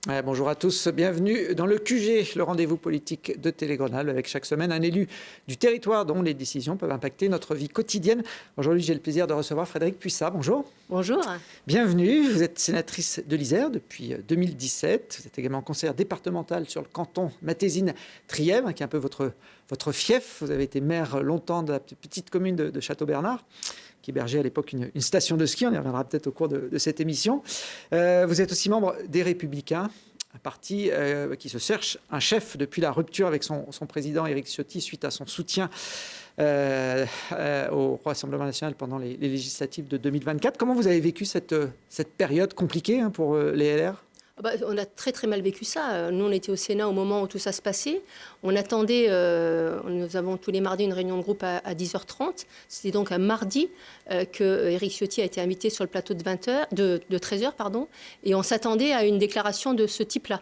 Ouais, bonjour à tous, bienvenue dans le QG, le rendez-vous politique de Télé-Grenoble, avec chaque semaine un élu du territoire dont les décisions peuvent impacter notre vie quotidienne. Aujourd'hui, j'ai le plaisir de recevoir Frédérique Puissat. Bonjour. Bonjour. Bienvenue, vous êtes sénatrice de l'Isère depuis 2017. Vous êtes également conseillère départementale sur le canton Matésine-Trièves, qui est un peu votre fief. Vous avez été maire longtemps de la petite commune de Château-Bernard, qui hébergeait à l'époque une station de ski. On y reviendra peut-être au cours de cette émission. Vous êtes aussi membre des Républicains, un parti qui se cherche un chef depuis la rupture avec son président Éric Ciotti suite à son soutien au Rassemblement national pendant les législatives de 2024. Comment vous avez vécu cette période compliquée pour les LR ? On a très très mal vécu ça. Nous, on était au Sénat au moment où tout ça se passait. On attendait, nous avons tous les mardis une réunion de groupe à 10h30. C'était donc un mardi que Éric Ciotti a été invité sur le plateau de 13h. Et on s'attendait à une déclaration de ce type-là.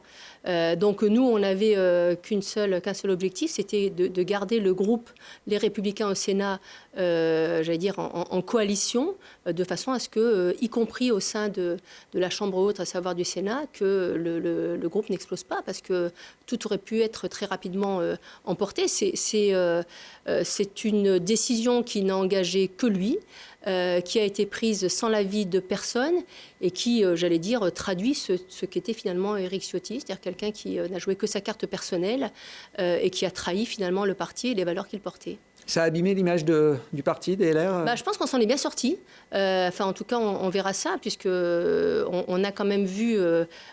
Donc nous, on n'avait qu'un seul objectif, c'était de garder le groupe Les Républicains au Sénat, j'allais dire, en coalition, de façon à ce que, y compris au sein de la Chambre haute, à savoir du Sénat, que le groupe n'explose pas, parce que tout aurait pu être très rapidement emporté. C'est une décision qui n'a engagé que lui, qui a été prise sans l'avis de personne et qui, j'allais dire, traduit ce qu'était finalement Éric Ciotti, c'est-à-dire quelqu'un qui n'a joué que sa carte personnelle et qui a trahi finalement le parti et les valeurs qu'il portait. Ça a abîmé l'image du parti, des LR Je pense qu'on s'en est bien sorti. En tout cas, on verra ça, puisqu'on a quand même vu,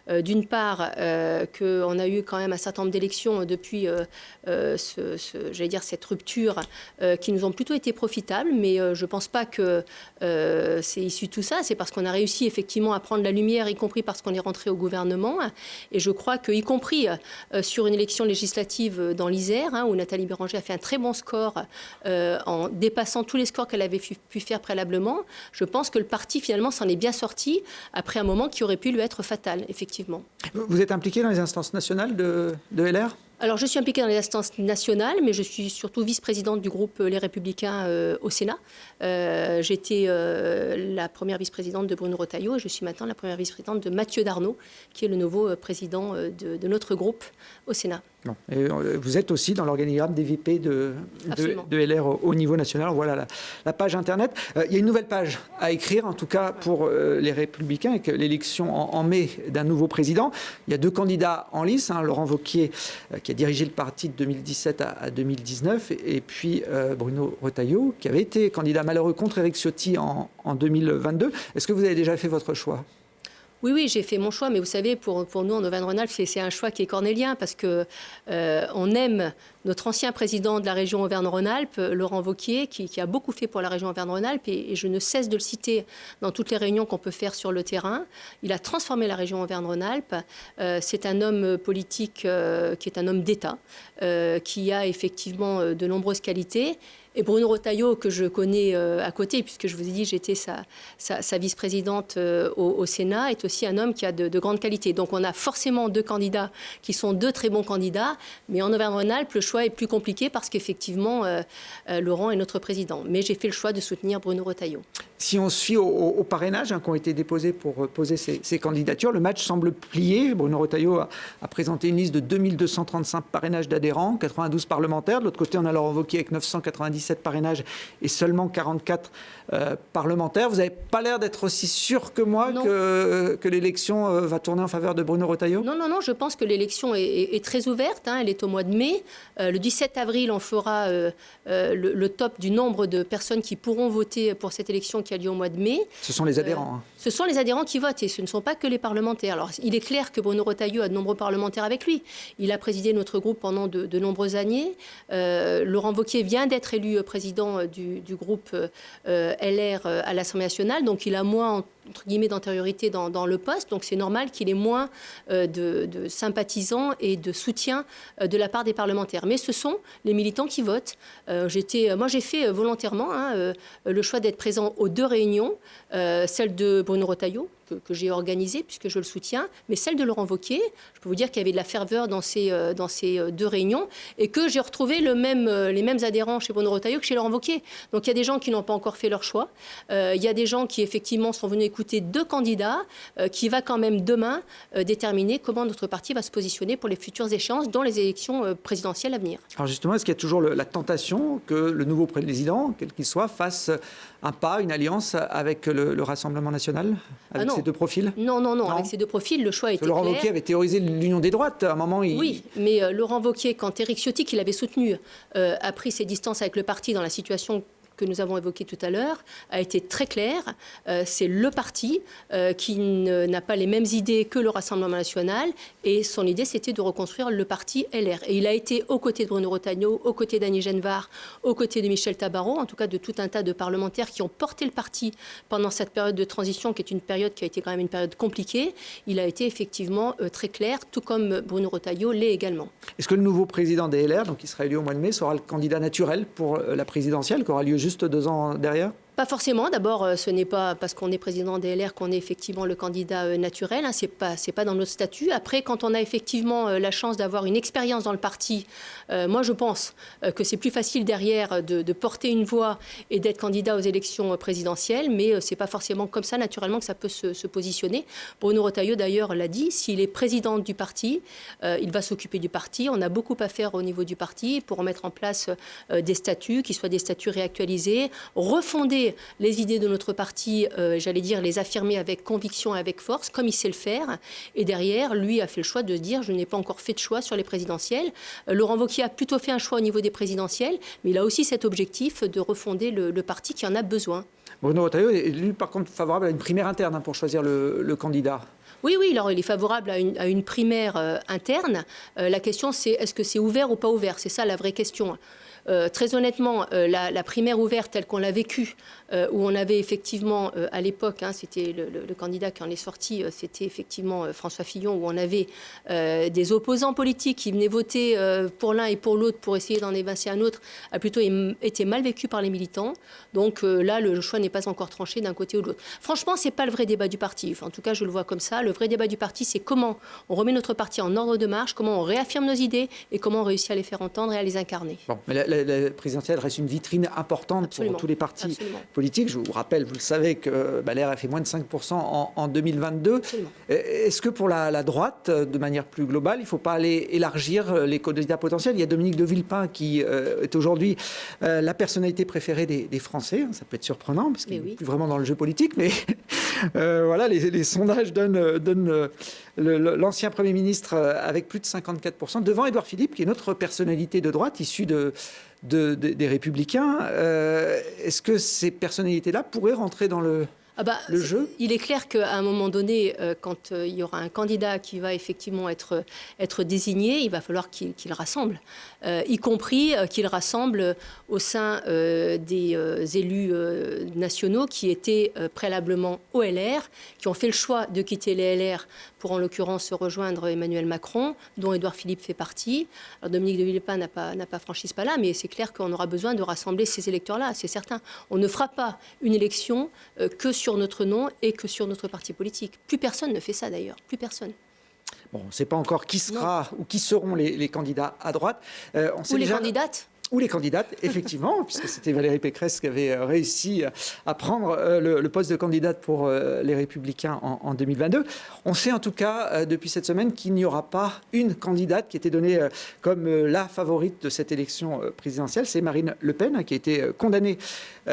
d'une part, qu'on a eu quand même un certain nombre d'élections depuis j'allais dire, cette rupture, qui nous ont plutôt été profitables. Mais je ne pense pas que c'est issu de tout ça. C'est parce qu'on a réussi effectivement à prendre la lumière, y compris parce qu'on est rentré au gouvernement. Et je crois que, y compris sur une élection législative dans l'Isère, où Nathalie Béranger a fait un très bon score, en dépassant tous les scores qu'elle avait pu faire préalablement, je pense que le parti finalement s'en est bien sorti après un moment qui aurait pu lui être fatal, effectivement. Vous êtes impliqué dans les instances nationales de LR ? Alors, je suis impliquée dans les instances nationales, mais je suis surtout vice-présidente du groupe Les Républicains au Sénat. J'étais la première vice-présidente de Bruno Retailleau et je suis maintenant la première vice-présidente de Mathieu Darnaud, qui est le nouveau président de notre groupe au Sénat. Bon. Et vous êtes aussi dans l'organigramme des VP de LR au niveau national. Voilà la page Internet. Il y a une nouvelle page à écrire, en tout cas pour les Républicains, avec l'élection en mai d'un nouveau président. Il y a deux candidats en lice, Laurent Wauquiez, qui a dirigé le parti de 2017 à 2019, et puis Bruno Retailleau, qui avait été candidat malheureux contre Éric Ciotti en 2022. Est-ce que vous avez déjà fait votre choix ? Oui, j'ai fait mon choix, mais vous savez, pour nous en Auvergne-Rhône-Alpes, c'est un choix qui est cornélien, parce que on aime notre ancien président de la région Auvergne-Rhône-Alpes, Laurent Wauquiez, qui a beaucoup fait pour la région Auvergne-Rhône-Alpes, et je ne cesse de le citer dans toutes les réunions qu'on peut faire sur le terrain. Il a transformé la région Auvergne-Rhône-Alpes. C'est un homme politique qui est un homme d'État, qui a effectivement de nombreuses qualités. Et Bruno Retailleau, que je connais à côté, puisque je vous ai dit j'étais sa vice-présidente au Sénat, est aussi un homme qui a de grandes qualités. Donc on a forcément deux candidats qui sont deux très bons candidats, mais en Auvergne-Rhône-Alpes, le choix est plus compliqué parce qu'effectivement, Laurent est notre président. Mais j'ai fait le choix de soutenir Bruno Retailleau. Si on se fie aux parrainages qui ont été déposés pour poser ces candidatures, le match semble plié. Bruno Retailleau a présenté une liste de 2235 parrainages d'adhérents, 92 parlementaires. De l'autre côté, on a Laurent Wauquiez avec 997 parrainages et seulement 44 parlementaires. Vous n'avez pas l'air d'être aussi sûr que moi que l'élection va tourner en faveur de Bruno Retailleau ? Non, je pense que l'élection est très ouverte. Elle est au mois de mai. Le 17 avril, on fera le top du nombre de personnes qui pourront voter pour cette élection qui a lieu au mois de mai. Ce sont les adhérents. Ce sont les adhérents qui votent et ce ne sont pas que les parlementaires. Alors, il est clair que Bruno Retailleau a de nombreux parlementaires avec lui. Il a présidé notre groupe pendant de nombreuses années. Laurent Wauquiez vient d'être élu président du groupe LR à l'Assemblée nationale, donc il a moins, entre guillemets, d'antériorité dans le poste, donc c'est normal qu'il ait moins de sympathisants et de soutien de la part des parlementaires. Mais ce sont les militants qui votent. Moi, j'ai fait volontairement le choix d'être présent aux deux réunions, celle de Bruno Retailleau, que j'ai organisée, puisque je le soutiens, mais celle de Laurent Wauquiez. Je peux vous dire qu'il y avait de la ferveur dans ces deux réunions et que j'ai retrouvé les mêmes adhérents chez Bruno Retailleau que chez Laurent Wauquiez. Donc il y a des gens qui n'ont pas encore fait leur choix. Il y a des gens qui, effectivement, sont venus d'écouter 2 candidats qui va quand même demain déterminer comment notre parti va se positionner pour les futures échéances, dont les élections présidentielles à venir. Alors justement, est-ce qu'il y a toujours la tentation que le nouveau président, quel qu'il soit, fasse un pas, une alliance avec le Rassemblement national, avec ces 2 profils? Non, avec ces 2 profils, le choix était clair. Laurent Wauquiez avait théorisé l'union des droites. À un moment, Oui, mais Laurent Wauquiez, quand Éric Ciotti, qui l'avait soutenu, a pris ses distances avec le parti dans la situation que nous avons évoqué tout à l'heure, a été très clair. C'est le parti qui n'a pas les mêmes idées que le Rassemblement national, et son idée, c'était de reconstruire le parti LR. Et il a été aux côtés de Bruno Retailleau, aux côtés d'Annie Genevard, aux côtés de Michel Tabarot, en tout cas de tout un tas de parlementaires qui ont porté le parti pendant cette période de transition, qui est une période qui a été quand même une période compliquée. Il a été effectivement très clair, tout comme Bruno Retailleau l'est également. Est-ce que le nouveau président des LR, donc qui sera élu au mois de mai, sera le candidat naturel pour la présidentielle, qui aura lieu juste 2 ans derrière? Pas forcément. D'abord, ce n'est pas parce qu'on est président des LR qu'on est effectivement le candidat naturel. Ce n'est pas dans notre statut. Après, quand on a effectivement la chance d'avoir une expérience dans le parti, moi je pense que c'est plus facile derrière de porter une voix et d'être candidat aux élections présidentielles, mais ce n'est pas forcément comme ça, naturellement, que ça peut se positionner. Bruno Retailleau, d'ailleurs, l'a dit, s'il est président du parti, il va s'occuper du parti. On a beaucoup à faire au niveau du parti pour mettre en place des statuts, qui soient des statuts réactualisés, refonder les idées de notre parti, j'allais dire, les affirmer avec conviction et avec force, comme il sait le faire. Et derrière, lui a fait le choix de se dire, je n'ai pas encore fait de choix sur les présidentielles. Laurent Wauquiez a plutôt fait un choix au niveau des présidentielles, mais il a aussi cet objectif de refonder le parti qui en a besoin. Bruno Retailleau est lui, par contre, favorable à une primaire interne pour choisir le candidat. Oui, alors il est favorable à une primaire interne. La question, c'est est-ce que c'est ouvert ou pas ouvert? C'est ça la vraie question. Très honnêtement, la primaire ouverte telle qu'on l'a vécue, où on avait effectivement, à l'époque, c'était le candidat qui en est sorti, c'était effectivement François Fillon, où on avait des opposants politiques qui venaient voter pour l'un et pour l'autre pour essayer d'en évincer un autre, a plutôt été mal vécu par les militants. Donc là, le choix n'est pas encore tranché d'un côté ou de l'autre. Franchement, ce n'est pas le vrai débat du parti. Enfin, en tout cas, je le vois comme ça. Le vrai débat du parti, c'est comment on remet notre parti en ordre de marche, comment on réaffirme nos idées et comment on réussit à les faire entendre et à les incarner. Bon, mais la présidentielle reste une vitrine importante pour tous les partis politiques. Je vous rappelle, vous le savez, que LR a fait moins de 5% en 2022. Absolument. Est-ce que pour la droite, de manière plus globale, il ne faut pas aller élargir les candidats potentiels? Il y a Dominique de Villepin qui est aujourd'hui la personnalité préférée des Français. Ça peut être surprenant, parce qu'il n'est plus vraiment dans le jeu politique, mais voilà, les sondages donnent l'ancien Premier ministre avec plus de 54%, devant Édouard Philippe, qui est notre personnalité de droite, issue des Républicains. Est-ce que ces personnalités-là pourraient rentrer dans le jeu? Il est clair qu'à un moment donné, quand il y aura un candidat qui va effectivement être désigné, il va falloir qu'il rassemble, y compris qu'il rassemble au sein des élus nationaux qui étaient préalablement au LR, qui ont fait le choix de quitter les LR pour en l'occurrence rejoindre Emmanuel Macron, dont Édouard Philippe fait partie. Alors Dominique de Villepin n'a pas franchi ce pas-là, mais c'est clair qu'on aura besoin de rassembler ces électeurs-là, c'est certain. On ne fera pas une élection que sur notre nom et que sur notre parti politique. Plus personne ne fait ça d'ailleurs, plus personne. Bon, on ne sait pas encore qui sera ou qui seront les candidats à droite. Ou les candidates. Ou les candidates, effectivement, puisque c'était Valérie Pécresse qui avait réussi à prendre le poste de candidate pour les Républicains en 2022. On sait en tout cas depuis cette semaine qu'il n'y aura pas une candidate qui était donnée comme la favorite de cette élection présidentielle. C'est Marine Le Pen, qui a été condamnée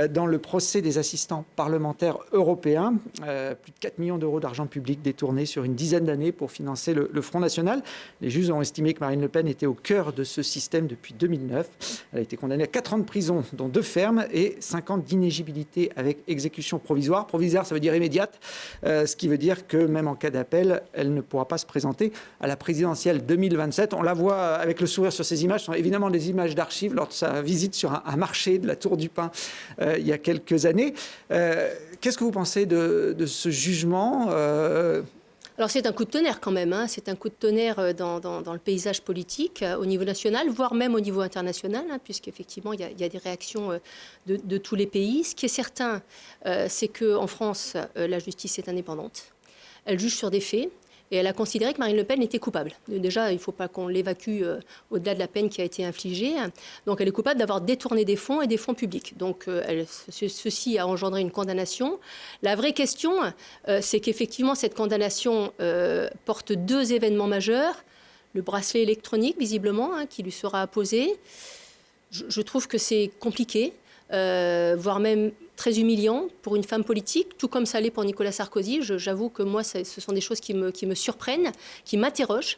dans le procès des assistants parlementaires européens. Plus de 4 millions d'euros d'argent public détournés sur une dizaine d'années pour financer le Front National. Les juges ont estimé que Marine Le Pen était au cœur de ce système depuis 2009. Elle a été condamnée à 4 ans de prison, dont 2 fermes, et 5 ans d'inéligibilité avec exécution provisoire. Provisoire, ça veut dire immédiate, ce qui veut dire que même en cas d'appel, elle ne pourra pas se présenter à la présidentielle 2027. On la voit avec le sourire sur ces images. Ce sont évidemment des images d'archives lors de sa visite sur un marché de la Tour du Pin il y a quelques années. Qu'est-ce que vous pensez de ce jugement Alors c'est un coup de tonnerre quand même, c'est un coup de tonnerre dans le paysage politique au niveau national, voire même au niveau international, puisqu'effectivement il y a des réactions de tous les pays. Ce qui est certain, c'est qu'en France, la justice est indépendante. Elle juge sur des faits. et elle a considéré que Marine Le Pen était coupable. Déjà, il ne faut pas qu'on l'évacue au-delà de la peine qui a été infligée. Donc elle est coupable d'avoir détourné des fonds et des fonds publics. Donc ceci a engendré une condamnation. La vraie question, c'est qu'effectivement cette condamnation porte 2 événements majeurs. Le bracelet électronique, visiblement, qui lui sera apposé. Je trouve que c'est compliqué, voire même très humiliant pour une femme politique, tout comme ça l'est pour Nicolas Sarkozy. J'avoue que moi, ce sont des choses qui me surprennent, qui m'interrogent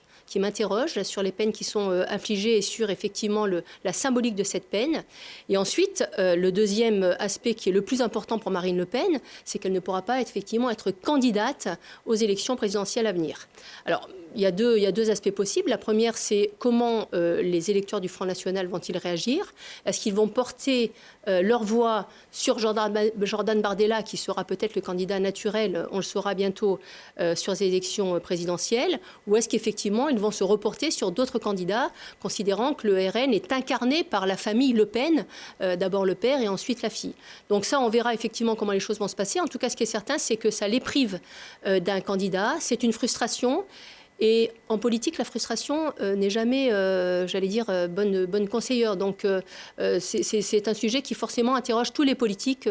sur les peines qui sont infligées et sur effectivement la symbolique de cette peine. Et ensuite, le deuxième aspect qui est le plus important pour Marine Le Pen, c'est qu'elle ne pourra pas effectivement être candidate aux élections présidentielles à venir. Alors, il y a deux aspects possibles. La première, c'est comment les électeurs du Front National vont-ils réagir? Est-ce qu'ils vont porter leur voix sur Jordan Bardella, qui sera peut-être le candidat naturel, on le saura bientôt, sur les élections présidentielles? Ou est-ce qu'effectivement, ils vont se reporter sur d'autres candidats, considérant que le RN est incarné par la famille Le Pen, d'abord le père et ensuite la fille? Donc ça, on verra effectivement comment les choses vont se passer. En tout cas, ce qui est certain, c'est que ça les prive d'un candidat. C'est une frustration. Et en politique, la frustration n'est jamais, j'allais dire, bonne conseillère. Donc c'est un sujet qui forcément interroge tous les politiques,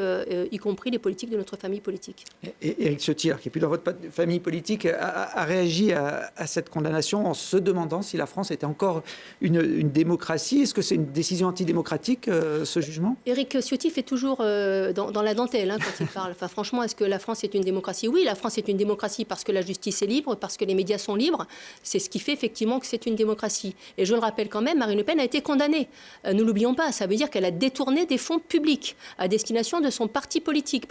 y compris les politiques de notre famille politique. Et Éric Ciotti, qui est plus dans votre famille politique, a réagi à cette condamnation en se demandant si la France était encore une démocratie. Est-ce que c'est une décision antidémocratique, ce jugement? Éric Ciotti fait toujours dans la dentelle quand il parle. Enfin, franchement, est-ce que la France est une démocratie? Oui, la France est une démocratie parce que la justice est libre, parce que les médias sont libres. C'est ce qui fait effectivement que c'est une démocratie. Et je le rappelle quand même, Marine Le Pen a été condamnée. Ne l'oublions pas, ça veut dire qu'elle a détourné des fonds publics à destination de son parti politique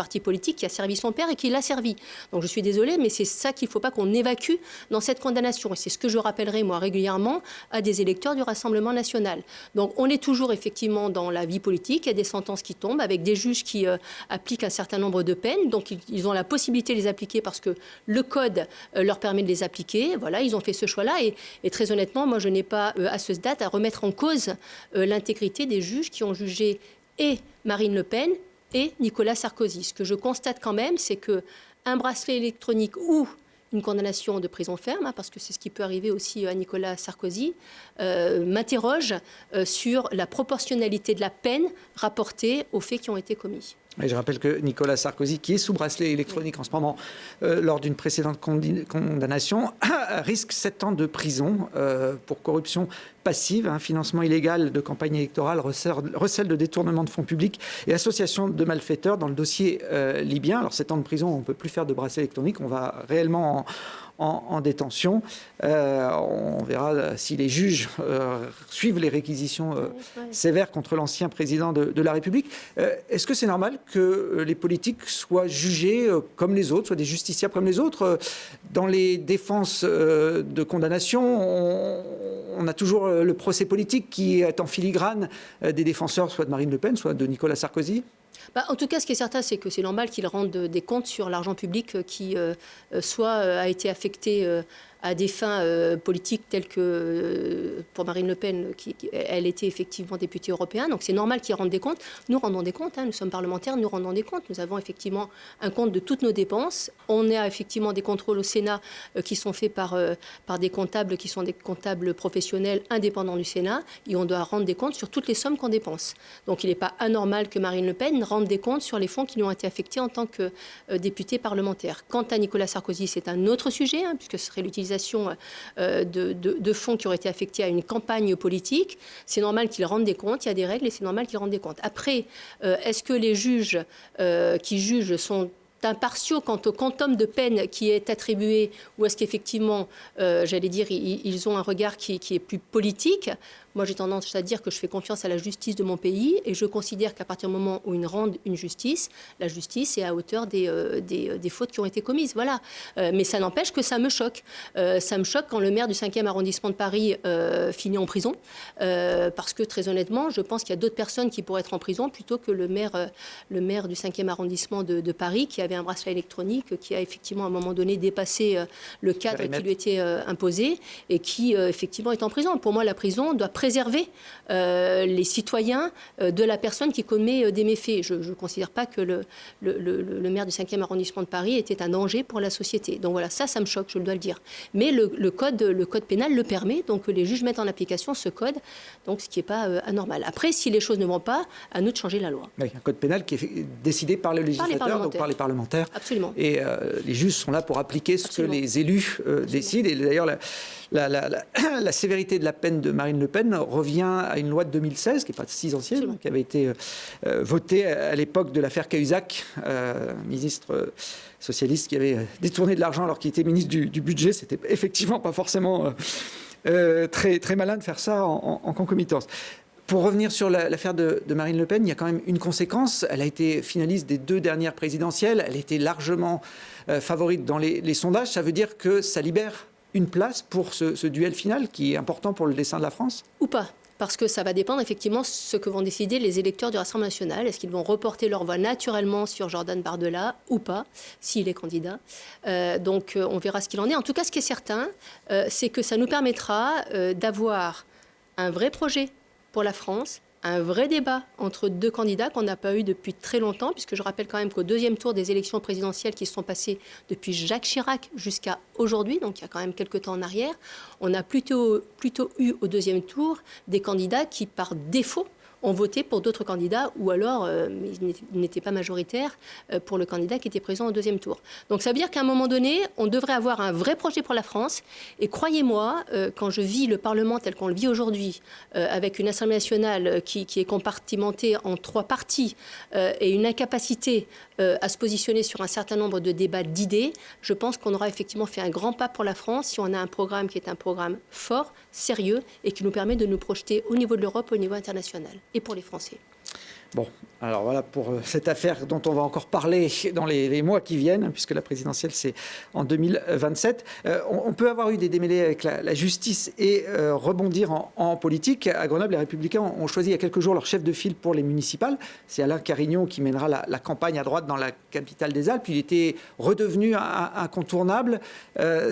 qui a servi son père et qui l'a servi. Donc je suis désolée, mais c'est ça qu'il ne faut pas qu'on évacue dans cette condamnation. Et c'est ce que je rappellerai moi régulièrement à des électeurs du Rassemblement national. Donc on est toujours effectivement dans la vie politique, il y a des sentences qui tombent avec des juges qui appliquent un certain nombre de peines. Donc ils ont la possibilité de les appliquer parce que le code leur permet de les appliquer. Voilà, ils ont fait ce choix-là et très honnêtement, moi je n'ai pas à ce date à remettre en cause l'intégrité des juges qui ont jugé et Marine Le Pen et Nicolas Sarkozy. Ce que je constate quand même, c'est qu'un bracelet électronique ou une condamnation de prison ferme, parce que c'est ce qui peut arriver aussi à Nicolas Sarkozy, m'interroge sur la proportionnalité de la peine rapportée aux faits qui ont été commis. Et je rappelle que Nicolas Sarkozy, qui est sous bracelet électronique en ce moment, lors d'une précédente condamnation, risque 7 ans de prison pour corruption passive, financement illégal de campagne électorale, recel de détournement de fonds publics et association de malfaiteurs dans le dossier libyen. Alors 7 ans de prison, on ne peut plus faire de bracelet électronique, on va réellement en détention. On verra si les juges suivent les réquisitions sévères contre l'ancien président de la République. Est-ce que c'est normal que les politiques soient jugés comme les autres, soient des justiciables comme les autres? Dans les défenses de condamnation, on a toujours le procès politique qui est en filigrane des défenseurs, soit de Marine Le Pen, soit de Nicolas Sarkozy. En tout cas, ce qui est certain, c'est que c'est normal qu'ils rendent des comptes sur l'argent public qui soit a été affecté à des fins politiques telles que pour Marine Le Pen, elle était effectivement députée européenne. Donc c'est normal qu'ils rendent des comptes. Nous rendons des comptes, nous sommes parlementaires, nous rendons des comptes. Nous avons effectivement un compte de toutes nos dépenses. On a effectivement des contrôles au Sénat qui sont faits par des comptables qui sont des comptables professionnels indépendants du Sénat. Et on doit rendre des comptes sur toutes les sommes qu'on dépense. Donc il n'est pas anormal que Marine Le Pen rende des comptes sur les fonds qui lui ont été affectés en tant que députée parlementaire. Quant à Nicolas Sarkozy, c'est un autre sujet, puisque ce serait l'utilisation de fonds qui auraient été affectés à une campagne politique. C'est normal qu'ils rendent des comptes, il y a des règles et c'est normal qu'ils rendent des comptes. Après, est-ce que les juges qui jugent sont impartiaux quant au quantum de peine qui est attribué ou est-ce qu'effectivement, j'allais dire, ils ont un regard qui est plus politique? Moi, j'ai tendance à dire que je fais confiance à la justice de mon pays et je considère qu'à partir du moment où ils rendent une justice, la justice est à hauteur des fautes qui ont été commises. Voilà. Mais ça n'empêche que ça me choque. Ça me choque quand le maire du 5e arrondissement de Paris finit en prison. Parce que, très honnêtement, je pense qu'il y a d'autres personnes qui pourraient être en prison plutôt que le maire du 5e arrondissement de Paris qui avait avait un bracelet électronique qui a effectivement à un moment donné dépassé le cadre qui lui était imposé et qui effectivement est en prison. Pour moi, la prison doit préserver les citoyens de la personne qui commet des méfaits. Je ne considère pas que le maire du 5e arrondissement de Paris était un danger pour la société. Donc voilà, ça me choque, je dois le dire. Mais le code pénal le permet, donc les juges mettent en application ce code, donc ce qui n'est pas anormal. Après, si les choses ne vont pas, à nous de changer la loi. Oui, un code pénal qui est décidé par le législateur, donc par les parlementaires. Absolument. Et les juges sont là pour appliquer ce que les élus décident. Et d'ailleurs, la sévérité de la peine de Marine Le Pen revient à une loi de 2016, qui n'est pas si ancienne, qui avait été votée à l'époque de l'affaire Cahuzac, ministre socialiste qui avait détourné de l'argent alors qu'il était ministre du budget. C'était effectivement pas forcément très, très malin de faire ça en concomitance. Pour revenir sur l'affaire de Marine Le Pen, il y a quand même une conséquence. Elle a été finaliste des 2 dernières présidentielles. Elle était largement favorite dans les sondages. Ça veut dire que ça libère une place pour ce duel final qui est important pour le destin de la France ? Ou pas ? Parce que ça va dépendre effectivement de ce que vont décider les électeurs du Rassemblement national. Est-ce qu'ils vont reporter leur voix naturellement sur Jordan Bardella ou pas, s'il est candidat. Donc on verra ce qu'il en est. En tout cas, ce qui est certain, c'est que ça nous permettra d'avoir un vrai projet pour la France, un vrai débat entre 2 candidats qu'on n'a pas eu depuis très longtemps, puisque je rappelle quand même qu'au 2e tour des élections présidentielles qui se sont passées depuis Jacques Chirac jusqu'à aujourd'hui, donc il y a quand même quelques temps en arrière, on a plutôt eu au 2e tour des candidats qui, par défaut, ont voté pour d'autres candidats ou alors ils n'étaient pas majoritaires pour le candidat qui était présent au 2e tour. Donc ça veut dire qu'à un moment donné, on devrait avoir un vrai projet pour la France. Et croyez-moi, quand je vis le Parlement tel qu'on le vit aujourd'hui, avec une Assemblée nationale qui est compartimentée en 3 parties et une incapacité à se positionner sur un certain nombre de débats d'idées, je pense qu'on aura effectivement fait un grand pas pour la France si on a un programme qui est un programme fort, sérieux et qui nous permet de nous projeter au niveau de l'Europe, au niveau international et pour les Français. Bon, alors voilà pour cette affaire dont on va encore parler dans les mois qui viennent, puisque la présidentielle, c'est en 2027. On peut avoir eu des démêlés avec la justice et rebondir en politique. À Grenoble, les Républicains ont choisi il y a quelques jours leur chef de file pour les municipales. C'est Alain Carignon qui mènera la campagne à droite dans la capitale des Alpes. Il était redevenu incontournable.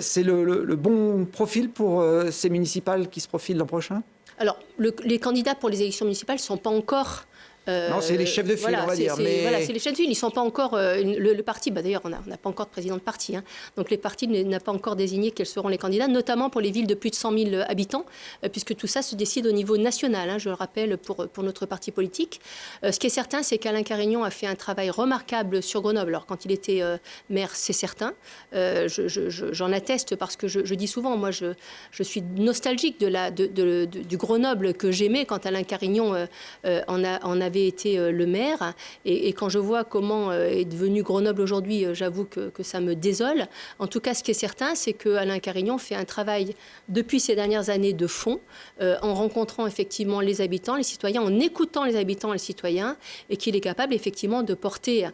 C'est le bon profil pour ces municipales qui se profilent l'an prochain ? Alors, les candidats pour les élections municipales ne sont pas encore... non, c'est les chefs de file, on va dire. Voilà, c'est les chefs de file. Ils ne sont pas encore... le parti, d'ailleurs, on n'a pas encore de président de parti. Hein. Donc, les partis n'a pas encore désigné quels seront les candidats, notamment pour les villes de plus de 100 000 habitants, puisque tout ça se décide au niveau national, hein, je le rappelle, pour notre parti politique. Ce qui est certain, c'est qu'Alain Carignon a fait un travail remarquable sur Grenoble. Alors, quand il était maire, c'est certain. J'en atteste parce que je dis souvent, moi, je suis nostalgique du Grenoble que j'aimais quand Alain Carignon en avait été le maire. Et quand je vois comment est devenu Grenoble aujourd'hui, j'avoue que ça me désole. En tout cas, ce qui est certain, c'est qu'Alain Carignon fait un travail depuis ces dernières années de fond, en rencontrant effectivement les habitants, les citoyens, en écoutant les habitants et les citoyens, et qu'il est capable effectivement de porter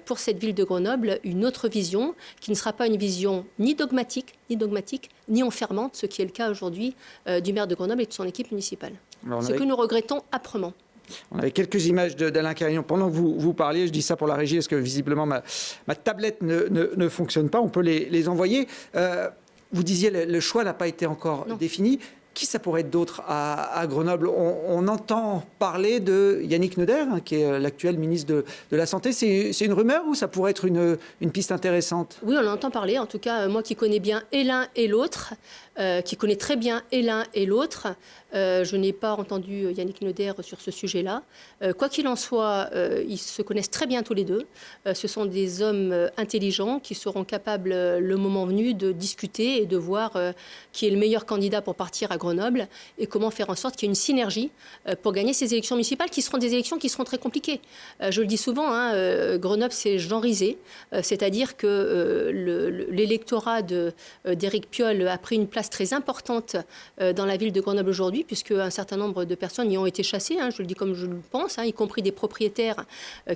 pour cette ville de Grenoble une autre vision, qui ne sera pas une vision ni dogmatique, ni enfermante, ce qui est le cas aujourd'hui du maire de Grenoble et de son équipe municipale. Ce que nous regrettons âprement. On avait quelques images d'Alain Carignon pendant que vous parliez. Je dis ça pour la régie parce que visiblement ma tablette ne fonctionne pas. On peut les envoyer. Vous disiez le choix n'a pas été encore défini. Qui ça pourrait être d'autre à Grenoble ? On entend parler de Yannick Neuder, hein, qui est l'actuel ministre de la Santé. C'est une rumeur ou ça pourrait être une piste intéressante ? Oui, on en entend parler. En tout cas, moi qui connais bien et l'un et l'autre, qui connais très bien et l'un et l'autre, je n'ai pas entendu Yannick Neuder sur ce sujet-là. Quoi qu'il en soit, ils se connaissent très bien tous les deux. Ce sont des hommes intelligents qui seront capables, le moment venu, de discuter et de voir qui est le meilleur candidat pour partir à Grenoble et comment faire en sorte qu'il y ait une synergie pour gagner ces élections municipales qui seront des élections qui seront très compliquées. Je le dis souvent, hein, Grenoble, c'est genrisé, c'est-à-dire que l'électorat d'Éric Piolle a pris une place très importante dans la ville de Grenoble aujourd'hui, puisque un certain nombre de personnes y ont été chassées, hein, je le dis comme je le pense, hein, y compris des propriétaires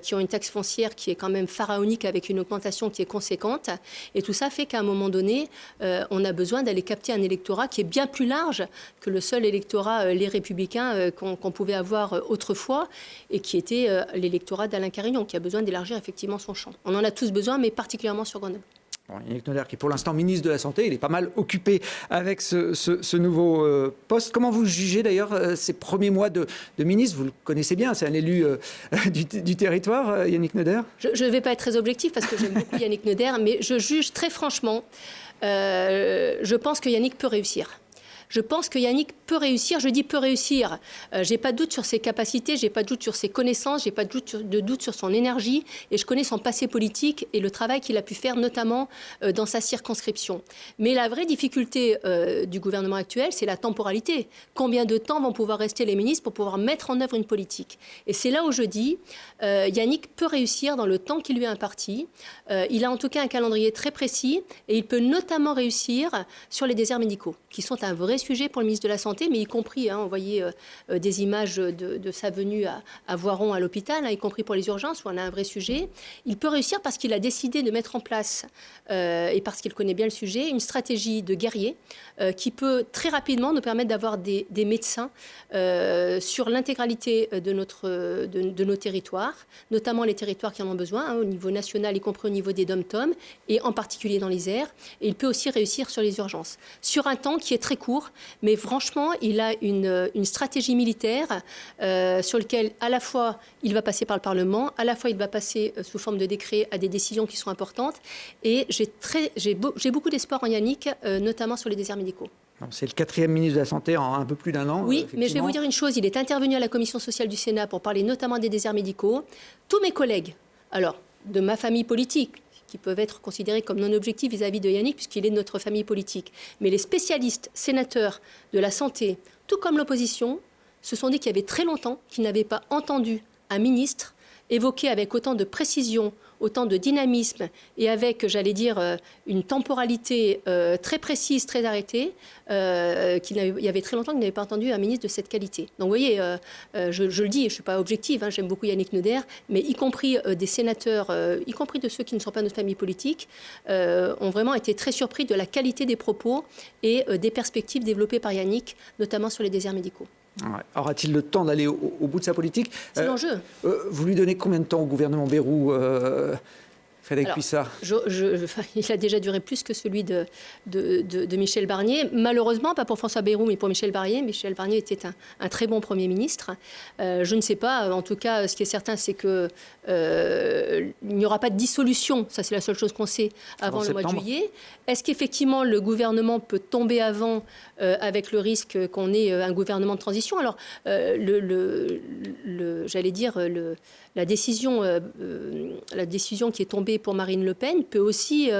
qui ont une taxe foncière qui est quand même pharaonique avec une augmentation qui est conséquente. Et tout ça fait qu'à un moment donné, on a besoin d'aller capter un électorat qui est bien plus large que le seul électorat, les Républicains, qu'on pouvait avoir autrefois, et qui était l'électorat d'Alain Carignon, qui a besoin d'élargir effectivement son champ. On en a tous besoin, mais particulièrement sur Grenoble. Yannick Noder, qui est pour l'instant ministre de la Santé, il est pas mal occupé avec ce nouveau poste. Comment vous jugez d'ailleurs ces premiers mois de ministre? Vous le connaissez bien, c'est un élu du territoire, Yannick Noder. Je ne vais pas être très objectif parce que j'aime beaucoup Yannick Noder, mais je juge très franchement. Je pense que Yannick peut réussir. Je pense que Yannick peut réussir. Je dis peut réussir. J'ai pas de doute sur ses capacités, j'ai pas de doute sur ses connaissances, j'ai pas de doute sur son énergie. Et je connais son passé politique et le travail qu'il a pu faire, notamment dans sa circonscription. Mais la vraie difficulté du gouvernement actuel, c'est la temporalité. Combien de temps vont pouvoir rester les ministres pour pouvoir mettre en œuvre une politique? Et c'est là où je dis, Yannick peut réussir dans le temps qui lui est imparti. Il a en tout cas un calendrier très précis et il peut notamment réussir sur les déserts médicaux, qui sont un vrai sujet pour le ministre de la Santé, mais y compris, on voyait des images de sa venue à Voiron à l'hôpital, y compris pour les urgences, où on a un vrai sujet. Il peut réussir parce qu'il a décidé de mettre en place, et parce qu'il connaît bien le sujet, une stratégie de guerrier qui peut très rapidement nous permettre d'avoir des médecins sur l'intégralité de nos territoires, notamment les territoires qui en ont besoin, au niveau national, y compris au niveau des DOM-TOM, et en particulier dans les airs. Et il peut aussi réussir sur les urgences, sur un temps qui est très court. Mais franchement, il a une stratégie militaire sur laquelle, à la fois, il va passer par le Parlement, à la fois, il va passer sous forme de décret à des décisions qui sont importantes. Et j'ai beaucoup d'espoir en Yannick, notamment sur les déserts médicaux. C'est le 4e ministre de la Santé en un peu plus d'un an. Oui, mais je vais vous dire une chose. Il est intervenu à la Commission sociale du Sénat pour parler notamment des déserts médicaux. Tous mes collègues, alors, de ma famille politique, qui peuvent être considérés comme non objectifs vis-à-vis de Yannick, puisqu'il est de notre famille politique. Mais les spécialistes, sénateurs de la santé, tout comme l'opposition, se sont dit qu'il y avait très longtemps qu'ils n'avaient pas entendu un ministre évoquer avec autant de précision, autant de dynamisme et avec, j'allais dire, une temporalité très précise, très arrêtée, il y avait très longtemps qu'il n'avait pas entendu un ministre de cette qualité. Donc vous voyez, je le dis, je ne suis pas objective, j'aime beaucoup Yannick Noder, mais y compris des sénateurs, y compris de ceux qui ne sont pas de notre famille politique, ont vraiment été très surpris de la qualité des propos et des perspectives développées par Yannick, notamment sur les déserts médicaux. Ouais. Aura-t-il le temps d'aller au bout de sa politique? C'est l'enjeu. Vous lui donnez combien de temps au gouvernement Bayrou, Frédérique Puissat? Il a déjà duré plus que celui de Michel Barnier. Malheureusement, pas pour François Bayrou, mais pour Michel Barnier. Michel Barnier était un très bon Premier ministre. Je ne sais pas. En tout cas, ce qui est certain, c'est qu'il n'y aura pas de dissolution. Ça, c'est la seule chose qu'on sait avant le mois de juillet. Est-ce qu'effectivement, le gouvernement peut tomber avant avec le risque qu'on ait un gouvernement de transition? Alors, j'allais dire, la décision qui est tombée pour Marine Le Pen peut aussi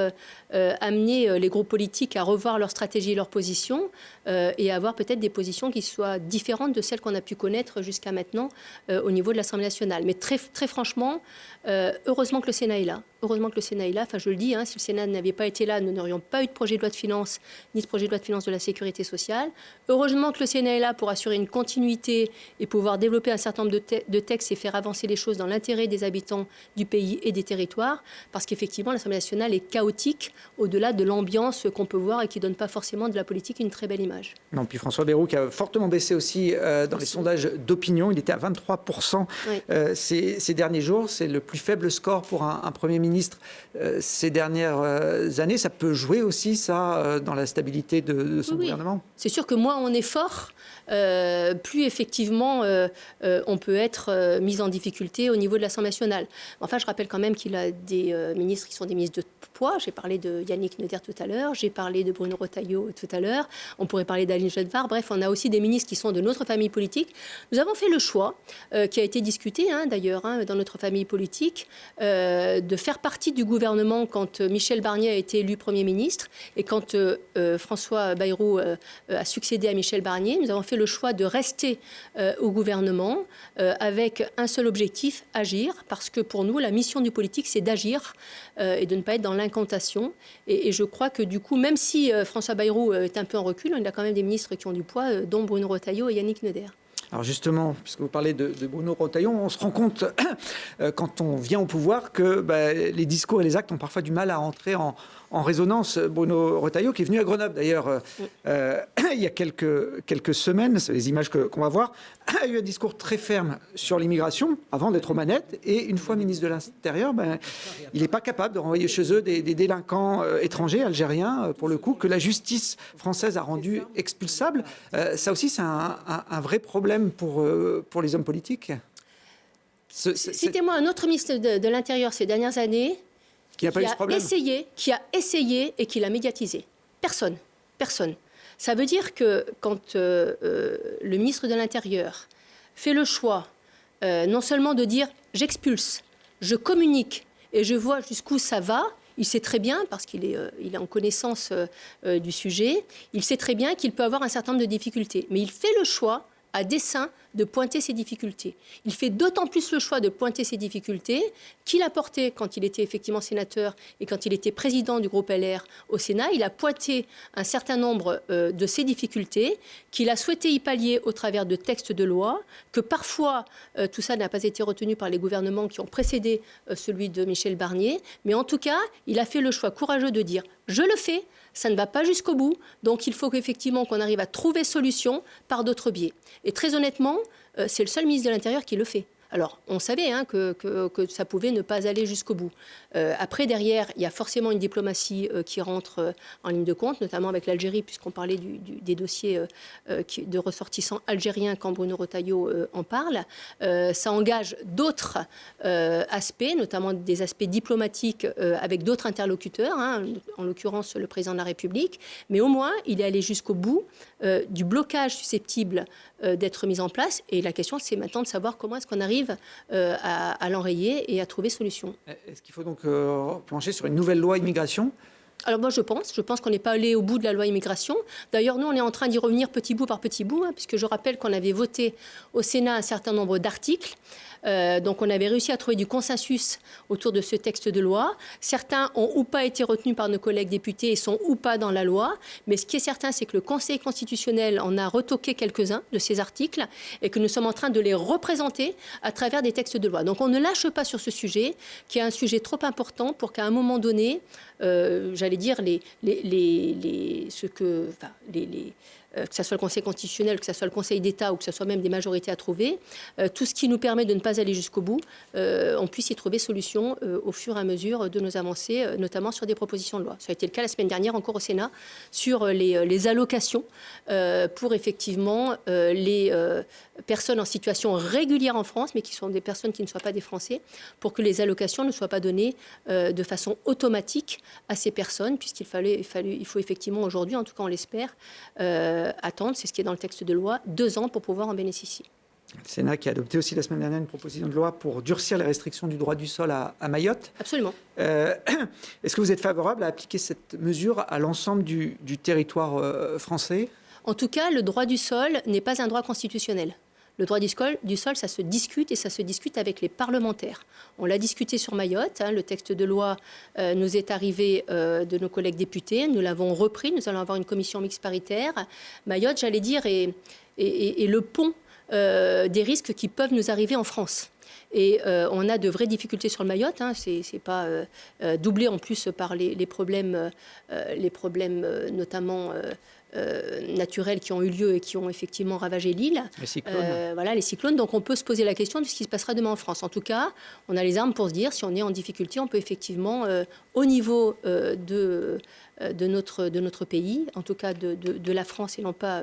amener les groupes politiques à revoir leur stratégie et leur position et avoir peut-être des positions qui soient différentes de celles qu'on a pu connaître jusqu'à maintenant au niveau de l'Assemblée nationale. Mais très, très franchement, heureusement que le Sénat est là. Heureusement que le Sénat est là. Enfin, je le dis, si le Sénat n'avait pas été là, nous n'aurions pas eu de projet de loi de finances ni de projet de loi de finances de la sécurité sociale. Heureusement que le Sénat est là pour assurer une continuité et pouvoir développer un certain nombre de textes et faire avancer les choses dans l'intérêt des habitants du pays et des territoires. Parce qu'effectivement, l'Assemblée nationale est chaotique au-delà de l'ambiance qu'on peut voir et qui ne donne pas forcément de la politique une très belle image. Non, puis François Bayrou qui a fortement baissé aussi dans les sondages d'opinion. Il était à 23% ces derniers jours. C'est le plus faible score pour un Premier ministre ces dernières années. Ça peut jouer aussi, ça, dans la stabilité de son gouvernement? C'est sûr que moins on est fort, plus effectivement on peut être mis en difficulté au niveau de l'Assemblée nationale. Enfin, je rappelle quand même qu'il a des ministres qui sont des ministres de poids. J'ai parlé de Yannick Noder tout à l'heure, j'ai parlé de Bruno Retailleau tout à l'heure, on pourrait parler d'Aline Genevard. Bref, on a aussi des ministres qui sont de notre famille politique. Nous avons fait le choix, qui a été discuté d'ailleurs dans notre famille politique, de faire partie du gouvernement quand Michel Barnier a été élu Premier ministre et quand François Bayrou a succédé à Michel Barnier. Nous avons fait le choix de rester au gouvernement avec un seul objectif, agir, parce que pour nous, la mission du politique, c'est d'agir et de ne pas être dans l'incantation. Et je crois que du coup, même si François Bayrou est un peu en recul, il a quand même des ministres qui ont du poids, dont Bruno Retailleau et Yannick Noder. Alors justement, puisque vous parlez de Bruno Retailleau, on se rend compte quand on vient au pouvoir que les discours et les actes ont parfois du mal à entrer en résonance. Bruno Retailleau, qui est venu à Grenoble d'ailleurs il y a quelques semaines, c'est les images qu'on va voir, a eu un discours très ferme sur l'immigration avant d'être aux manettes. Et une fois ministre de l'Intérieur, il n'est pas capable de renvoyer chez eux des délinquants étrangers, algériens, pour le coup, que la justice française a rendu expulsables. Ça aussi, c'est un vrai problème pour les hommes politiques. Citez-moi un autre ministre de l'Intérieur ces dernières années qui a essayé et qui l'a médiatisé. Personne. Ça veut dire que quand le ministre de l'Intérieur fait le choix non seulement de dire « j'expulse, je communique et je vois jusqu'où ça va », il sait très bien, parce qu'il est en connaissance du sujet, il sait très bien qu'il peut avoir un certain nombre de difficultés. Mais il fait le choix à dessein de pointer ses difficultés. Il fait d'autant plus le choix de pointer ses difficultés qu'il a porté, quand il était effectivement sénateur et quand il était président du groupe LR au Sénat, il a pointé un certain nombre de ses difficultés, qu'il a souhaité y pallier au travers de textes de loi, que parfois tout ça n'a pas été retenu par les gouvernements qui ont précédé celui de Michel Barnier, mais en tout cas, il a fait le choix courageux de dire « je le fais ». Ça ne va pas jusqu'au bout, donc il faut qu'effectivement qu'on arrive à trouver solution par d'autres biais. Et très honnêtement, c'est le seul ministre de l'Intérieur qui le fait. Alors, on savait que ça pouvait ne pas aller jusqu'au bout. Après, derrière, il y a forcément une diplomatie qui rentre en ligne de compte, notamment avec l'Algérie, puisqu'on parlait des dossiers de ressortissants algériens quand Bruno Retailleau en parle. Ça engage d'autres aspects, notamment des aspects diplomatiques avec d'autres interlocuteurs, en l'occurrence le président de la République. Mais au moins, il est allé jusqu'au bout du blocage susceptible d'être mis en place. Et la question, c'est maintenant de savoir comment est-ce qu'on arrive à l'enrayer et à trouver solution. Est-ce qu'il faut donc plancher sur une nouvelle loi immigration ? Alors moi, je pense qu'on n'est pas allé au bout de la loi immigration. D'ailleurs, nous, on est en train d'y revenir petit bout par petit bout, puisque je rappelle qu'on avait voté au Sénat un certain nombre d'articles. Donc on avait réussi à trouver du consensus autour de ce texte de loi. Certains ont ou pas été retenus par nos collègues députés et sont ou pas dans la loi. Mais ce qui est certain, c'est que le Conseil constitutionnel en a retoqué quelques-uns de ces articles et que nous sommes en train de les représenter à travers des textes de loi. Donc on ne lâche pas sur ce sujet, qui est un sujet trop important pour qu'à un moment donné, j'allais dire, que ce soit le Conseil constitutionnel, que ce soit le Conseil d'État ou que ce soit même des majorités à trouver, tout ce qui nous permet de ne pas aller jusqu'au bout, on puisse y trouver solution au fur et à mesure de nos avancées, notamment sur des propositions de loi. Ça a été le cas la semaine dernière encore au Sénat sur les allocations pour effectivement les personnes en situation régulière en France, mais qui sont des personnes qui ne soient pas des Français, pour que les allocations ne soient pas données de façon automatique à ces personnes, puisqu'il faut effectivement aujourd'hui, en tout cas on l'espère, attendre, c'est ce qui est dans le texte de loi, 2 ans pour pouvoir en bénéficier. Le Sénat qui a adopté aussi la semaine dernière une proposition de loi pour durcir les restrictions du droit du sol à Mayotte. Absolument. Est-ce que vous êtes favorable à appliquer cette mesure à l'ensemble du territoire français ? En tout cas, le droit du sol n'est pas un droit constitutionnel. Le droit du sol, ça se discute et ça se discute avec les parlementaires. On l'a discuté sur Mayotte. Le texte de loi nous est arrivé de nos collègues députés. Nous l'avons repris. Nous allons avoir une commission mixte paritaire. Mayotte, j'allais dire, est le pont des risques qui peuvent nous arriver en France. Et on a de vraies difficultés sur le Mayotte. C'est pas doublé en plus par les problèmes notamment naturels qui ont eu lieu et qui ont effectivement ravagé l'île. Les cyclones. Voilà, les cyclones. Donc on peut se poser la question de ce qui se passera demain en France. En tout cas, on a les armes pour se dire, si on est en difficulté, on peut effectivement, au niveau de notre pays, en tout cas de la France et non pas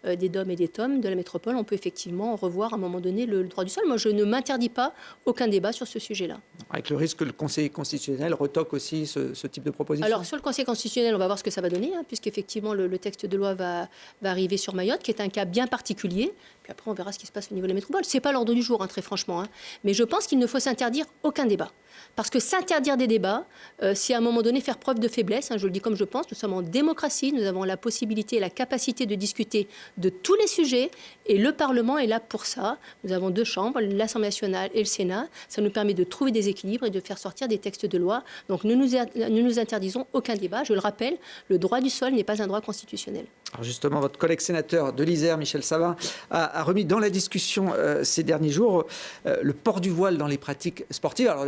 des DOM et des TOM, de la métropole, on peut effectivement revoir à un moment donné le droit du sol. Moi, je ne m'interdis pas aucun débat sur ce sujet-là. Avec le risque que le Conseil constitutionnel retoque aussi ce type de proposition. Alors, sur le Conseil constitutionnel, on va voir ce que ça va donner, puisqu'effectivement, le texte de loi va arriver sur Mayotte, qui est un cas bien particulier. Puis après, on verra ce qui se passe au niveau de la métropole. Ce n'est pas l'ordre du jour, très franchement. Mais je pense qu'il ne faut s'interdire aucun débat. Parce que s'interdire des débats, c'est à un moment donné faire preuve de faiblesse, hein, je le dis comme je pense. Nous sommes en démocratie, nous avons la possibilité et la capacité de discuter de tous les sujets et le Parlement est là pour ça. Nous avons 2 chambres, l'Assemblée nationale et le Sénat. Ça nous permet de trouver des équilibres et de faire sortir des textes de loi. Donc nous nous interdisons aucun débat. Je le rappelle, le droit du sol n'est pas un droit constitutionnel. Alors justement, votre collègue sénateur de l'Isère, Michel Savin, a remis dans la discussion ces derniers jours le port du voile dans les pratiques sportives. Alors,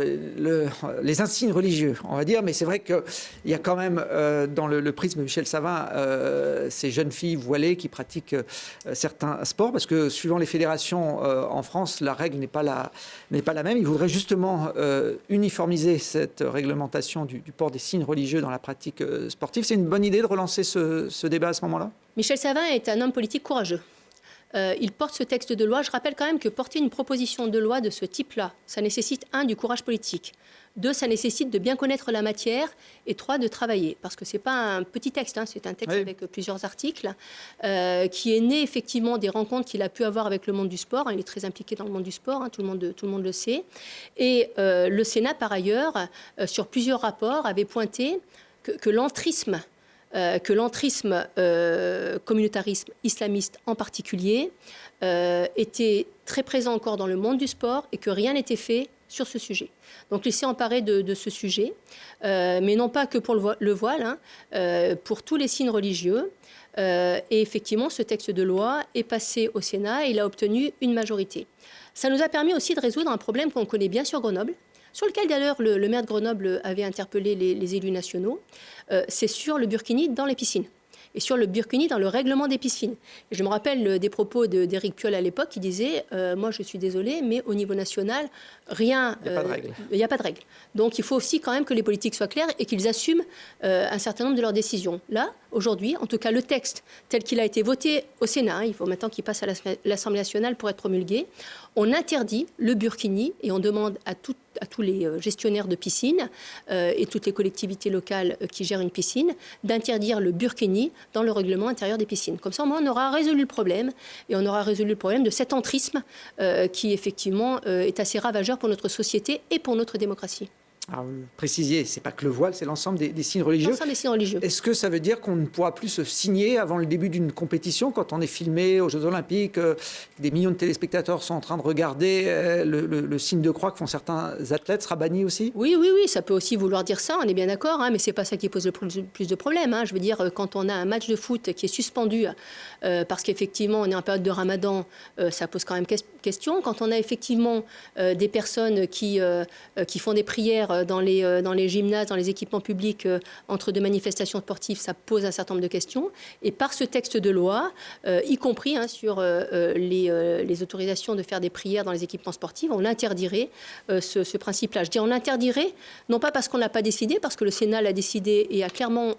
les insignes religieux, on va dire, mais c'est vrai qu'il y a quand même dans le prisme de Michel Savin ces jeunes filles voilées qui pratiquent certains sports, parce que suivant les fédérations en France, la règle n'est pas la même. Il voudrait justement uniformiser cette réglementation du port des signes religieux dans la pratique sportive. C'est une bonne idée de relancer ce débat à ce moment-là? Michel Savin est un homme politique courageux. Il porte ce texte de loi. Je rappelle quand même que porter une proposition de loi de ce type-là, ça nécessite 1, du courage politique. 2, ça nécessite de bien connaître la matière. Et 3, de travailler. Parce que ce n'est pas un petit texte, hein, c'est un texte avec plusieurs articles, qui est né effectivement des rencontres qu'il a pu avoir avec le monde du sport. Il est très impliqué dans le monde du sport, hein, tout le monde le sait. Et le Sénat, par ailleurs, sur plusieurs rapports, avait pointé que l'entrisme communautarisme islamiste en particulier, était très présent encore dans le monde du sport et que rien n'était fait sur ce sujet. Donc laissez emparer de ce sujet, mais non pas que pour le voile, hein, pour tous les signes religieux. Et effectivement, ce texte de loi est passé au Sénat et il a obtenu une majorité. Ça nous a permis aussi de résoudre un problème qu'on connaît bien sur Grenoble, sur lequel d'ailleurs le maire de Grenoble avait interpellé les élus nationaux, c'est sur le burkini dans les piscines et sur le burkini dans le règlement des piscines. Et je me rappelle des propos d'Éric Piolle à l'époque qui disait moi je suis désolé, mais au niveau national, rien, il n'y a pas de règle. Donc il faut aussi quand même que les politiques soient clairs et qu'ils assument un certain nombre de leurs décisions. Là, aujourd'hui, en tout cas le texte tel qu'il a été voté au Sénat, hein, il faut maintenant qu'il passe à l'Assemblée nationale pour être promulgué, on interdit le burkini et on demande à tous les gestionnaires de piscines et toutes les collectivités locales qui gèrent une piscine d'interdire le burkini dans le règlement intérieur des piscines. Comme ça, au moins, on aura résolu le problème et on aura résolu le problème de cet entrisme qui, effectivement, est assez ravageur pour notre société et pour notre démocratie. Alors, vous précisiez, c'est pas que le voile, c'est l'ensemble des signes religieux. L'ensemble des signes religieux. Est-ce que ça veut dire qu'on ne pourra plus se signer avant le début d'une compétition quand on est filmé aux Jeux Olympiques, des millions de téléspectateurs sont en train de regarder le signe de croix que font certains athlètes sera banni aussi? Oui, ça peut aussi vouloir dire ça, on est bien d'accord, hein, mais c'est pas ça qui pose le plus de problèmes. Hein. Je veux dire, quand on a un match de foot qui est suspendu parce qu'effectivement on est en période de Ramadan, ça pose quand même question. Quand on a effectivement des personnes qui font des prières dans les gymnases, dans les équipements publics, entre 2 manifestations sportives, ça pose un certain nombre de questions. Et par ce texte de loi, y compris hein, sur les autorisations de faire des prières dans les équipements sportifs, on interdirait ce principe-là. Je dis on interdirait, non pas parce qu'on n'a pas décidé, parce que le Sénat l'a décidé et a clairement,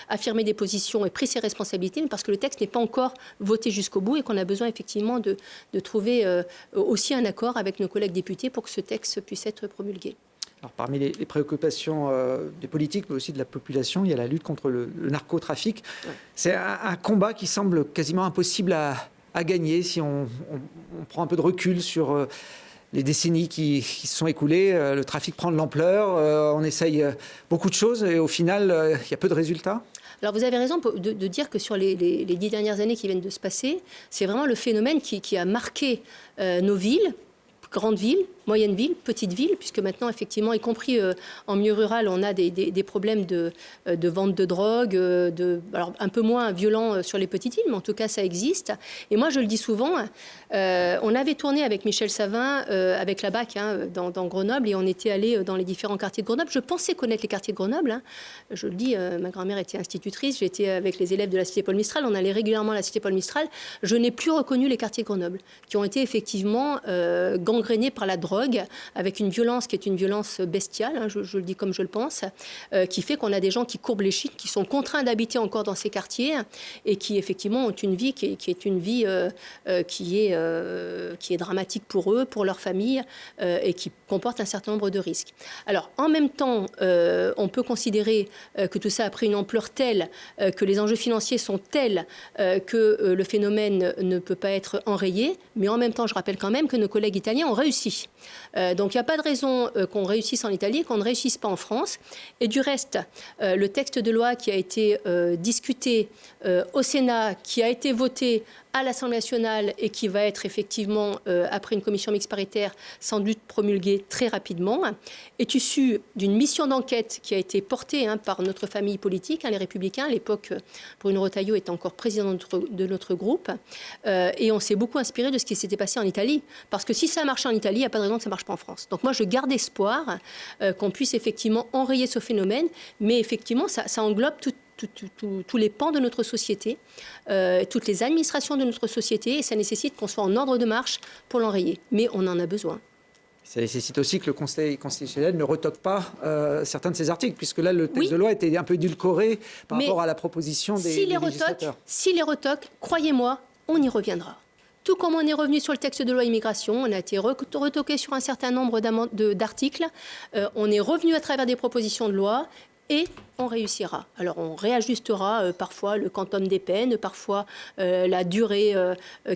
affirmé des positions et pris ses responsabilités, mais parce que le texte n'est pas encore voté jusqu'au bout et qu'on a besoin effectivement de trouver aussi un accord avec nos collègues députés pour que ce texte puisse être promulgué. Alors, parmi les préoccupations des politiques, mais aussi de la population, il y a la lutte contre le narcotrafic. Ouais. C'est un combat qui semble quasiment impossible à gagner si on prend un peu de recul sur les décennies qui se sont écoulées. Le trafic prend de l'ampleur, on essaye beaucoup de choses et au final, il y a peu de résultats. Alors vous avez raison de dire que sur les 10 dernières années qui viennent de se passer, c'est vraiment le phénomène qui a marqué nos villes, grandes villes, moyennes villes, petites villes, puisque maintenant, effectivement, y compris en milieu rural, on a des problèmes de vente de drogue, alors un peu moins violents sur les petites villes, mais en tout cas, ça existe. Et moi, je le dis souvent, on avait tourné avec Michel Savin, avec la BAC, hein, dans Grenoble, et on était allé dans les différents quartiers de Grenoble. Je pensais connaître les quartiers de Grenoble. Hein. Je le dis, ma grand-mère était institutrice, j'étais avec les élèves de la cité Paul Mistral, on allait régulièrement à la cité Paul Mistral. Je n'ai plus reconnu les quartiers de Grenoble, qui ont été effectivement gangrénés par la drogue, avec une violence qui est une violence bestiale, hein, je le dis comme je le pense, qui fait qu'on a des gens qui courbent les chines, qui sont contraints d'habiter encore dans ces quartiers et qui effectivement ont une vie qui est une vie qui est dramatique pour eux, pour leur famille et qui comporte un certain nombre de risques. Alors en même temps, on peut considérer que tout ça a pris une ampleur telle, que les enjeux financiers sont tels que le phénomène ne peut pas être enrayé, mais en même temps, je rappelle quand même que nos collègues italiens ont réussi. Donc il n'y a pas de raison qu'on réussisse en Italie et qu'on ne réussisse pas en France. Et du reste, le texte de loi qui a été discuté au Sénat, qui a été voté à l'Assemblée nationale et qui va être effectivement, après une commission mixte paritaire, sans doute promulgué très rapidement, est issu d'une mission d'enquête qui a été portée par notre famille politique, les Républicains. À l'époque, Bruno Retailleau était encore président de notre groupe. Et on s'est beaucoup inspiré de ce qui s'était passé en Italie. Parce que si ça marche en Italie, il n'y a pas de raison que ça ne marche pas en France. Donc moi, je garde espoir qu'on puisse effectivement enrayer ce phénomène. Mais effectivement, ça englobe tous les pans de notre société, toutes les administrations de notre société, et ça nécessite qu'on soit en ordre de marche pour l'enrayer. Mais on en a besoin. Ça nécessite aussi que le Conseil constitutionnel ne retoque pas certains de ces articles, puisque là, le texte de loi était un peu édulcoré par rapport à la proposition des législateurs. S'il les retoque, croyez-moi, on y reviendra. Tout comme on est revenu sur le texte de loi immigration, on a été retoqué sur un certain nombre d'articles, on est revenu à travers des propositions de loi, et on réussira. Alors on réajustera parfois le quantum des peines, parfois la durée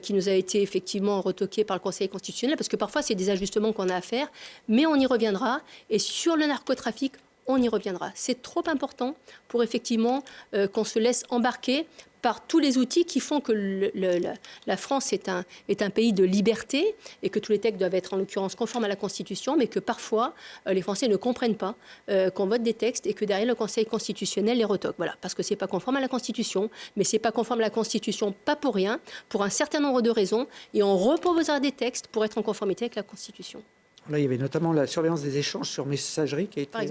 qui nous a été effectivement retoquée par le Conseil constitutionnel, parce que parfois c'est des ajustements qu'on a à faire, mais on y reviendra. Et sur le narcotrafic, on y reviendra. C'est trop important pour effectivement qu'on se laisse embarquer par tous les outils qui font que la France est un pays de liberté et que tous les textes doivent être en l'occurrence conformes à la Constitution, mais que parfois les Français ne comprennent pas qu'on vote des textes et que derrière le Conseil constitutionnel les retoque. Voilà, parce que c'est pas conforme à la Constitution, mais c'est pas conforme à la Constitution pas pour rien, pour un certain nombre de raisons, et on reposera des textes pour être en conformité avec la Constitution. Là, il y avait notamment la surveillance des échanges sur messagerie qui a été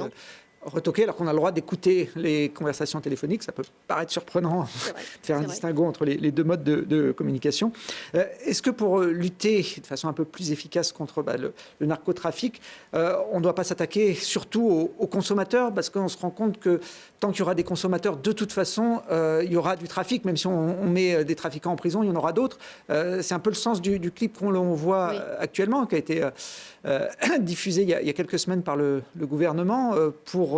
retoqué, alors qu'on a le droit d'écouter les conversations téléphoniques. Ça peut paraître surprenant de faire un distinguo entre les deux modes de communication. Est-ce que pour lutter de façon un peu plus efficace contre le narcotrafic, on ne doit pas s'attaquer surtout aux consommateurs, parce qu'on se rend compte que tant qu'il y aura des consommateurs, de toute façon, il y aura du trafic. Même si on met des trafiquants en prison, il y en aura d'autres. C'est un peu le sens du clip qu'on voit actuellement, qui a été diffusé il y a quelques semaines par le gouvernement pour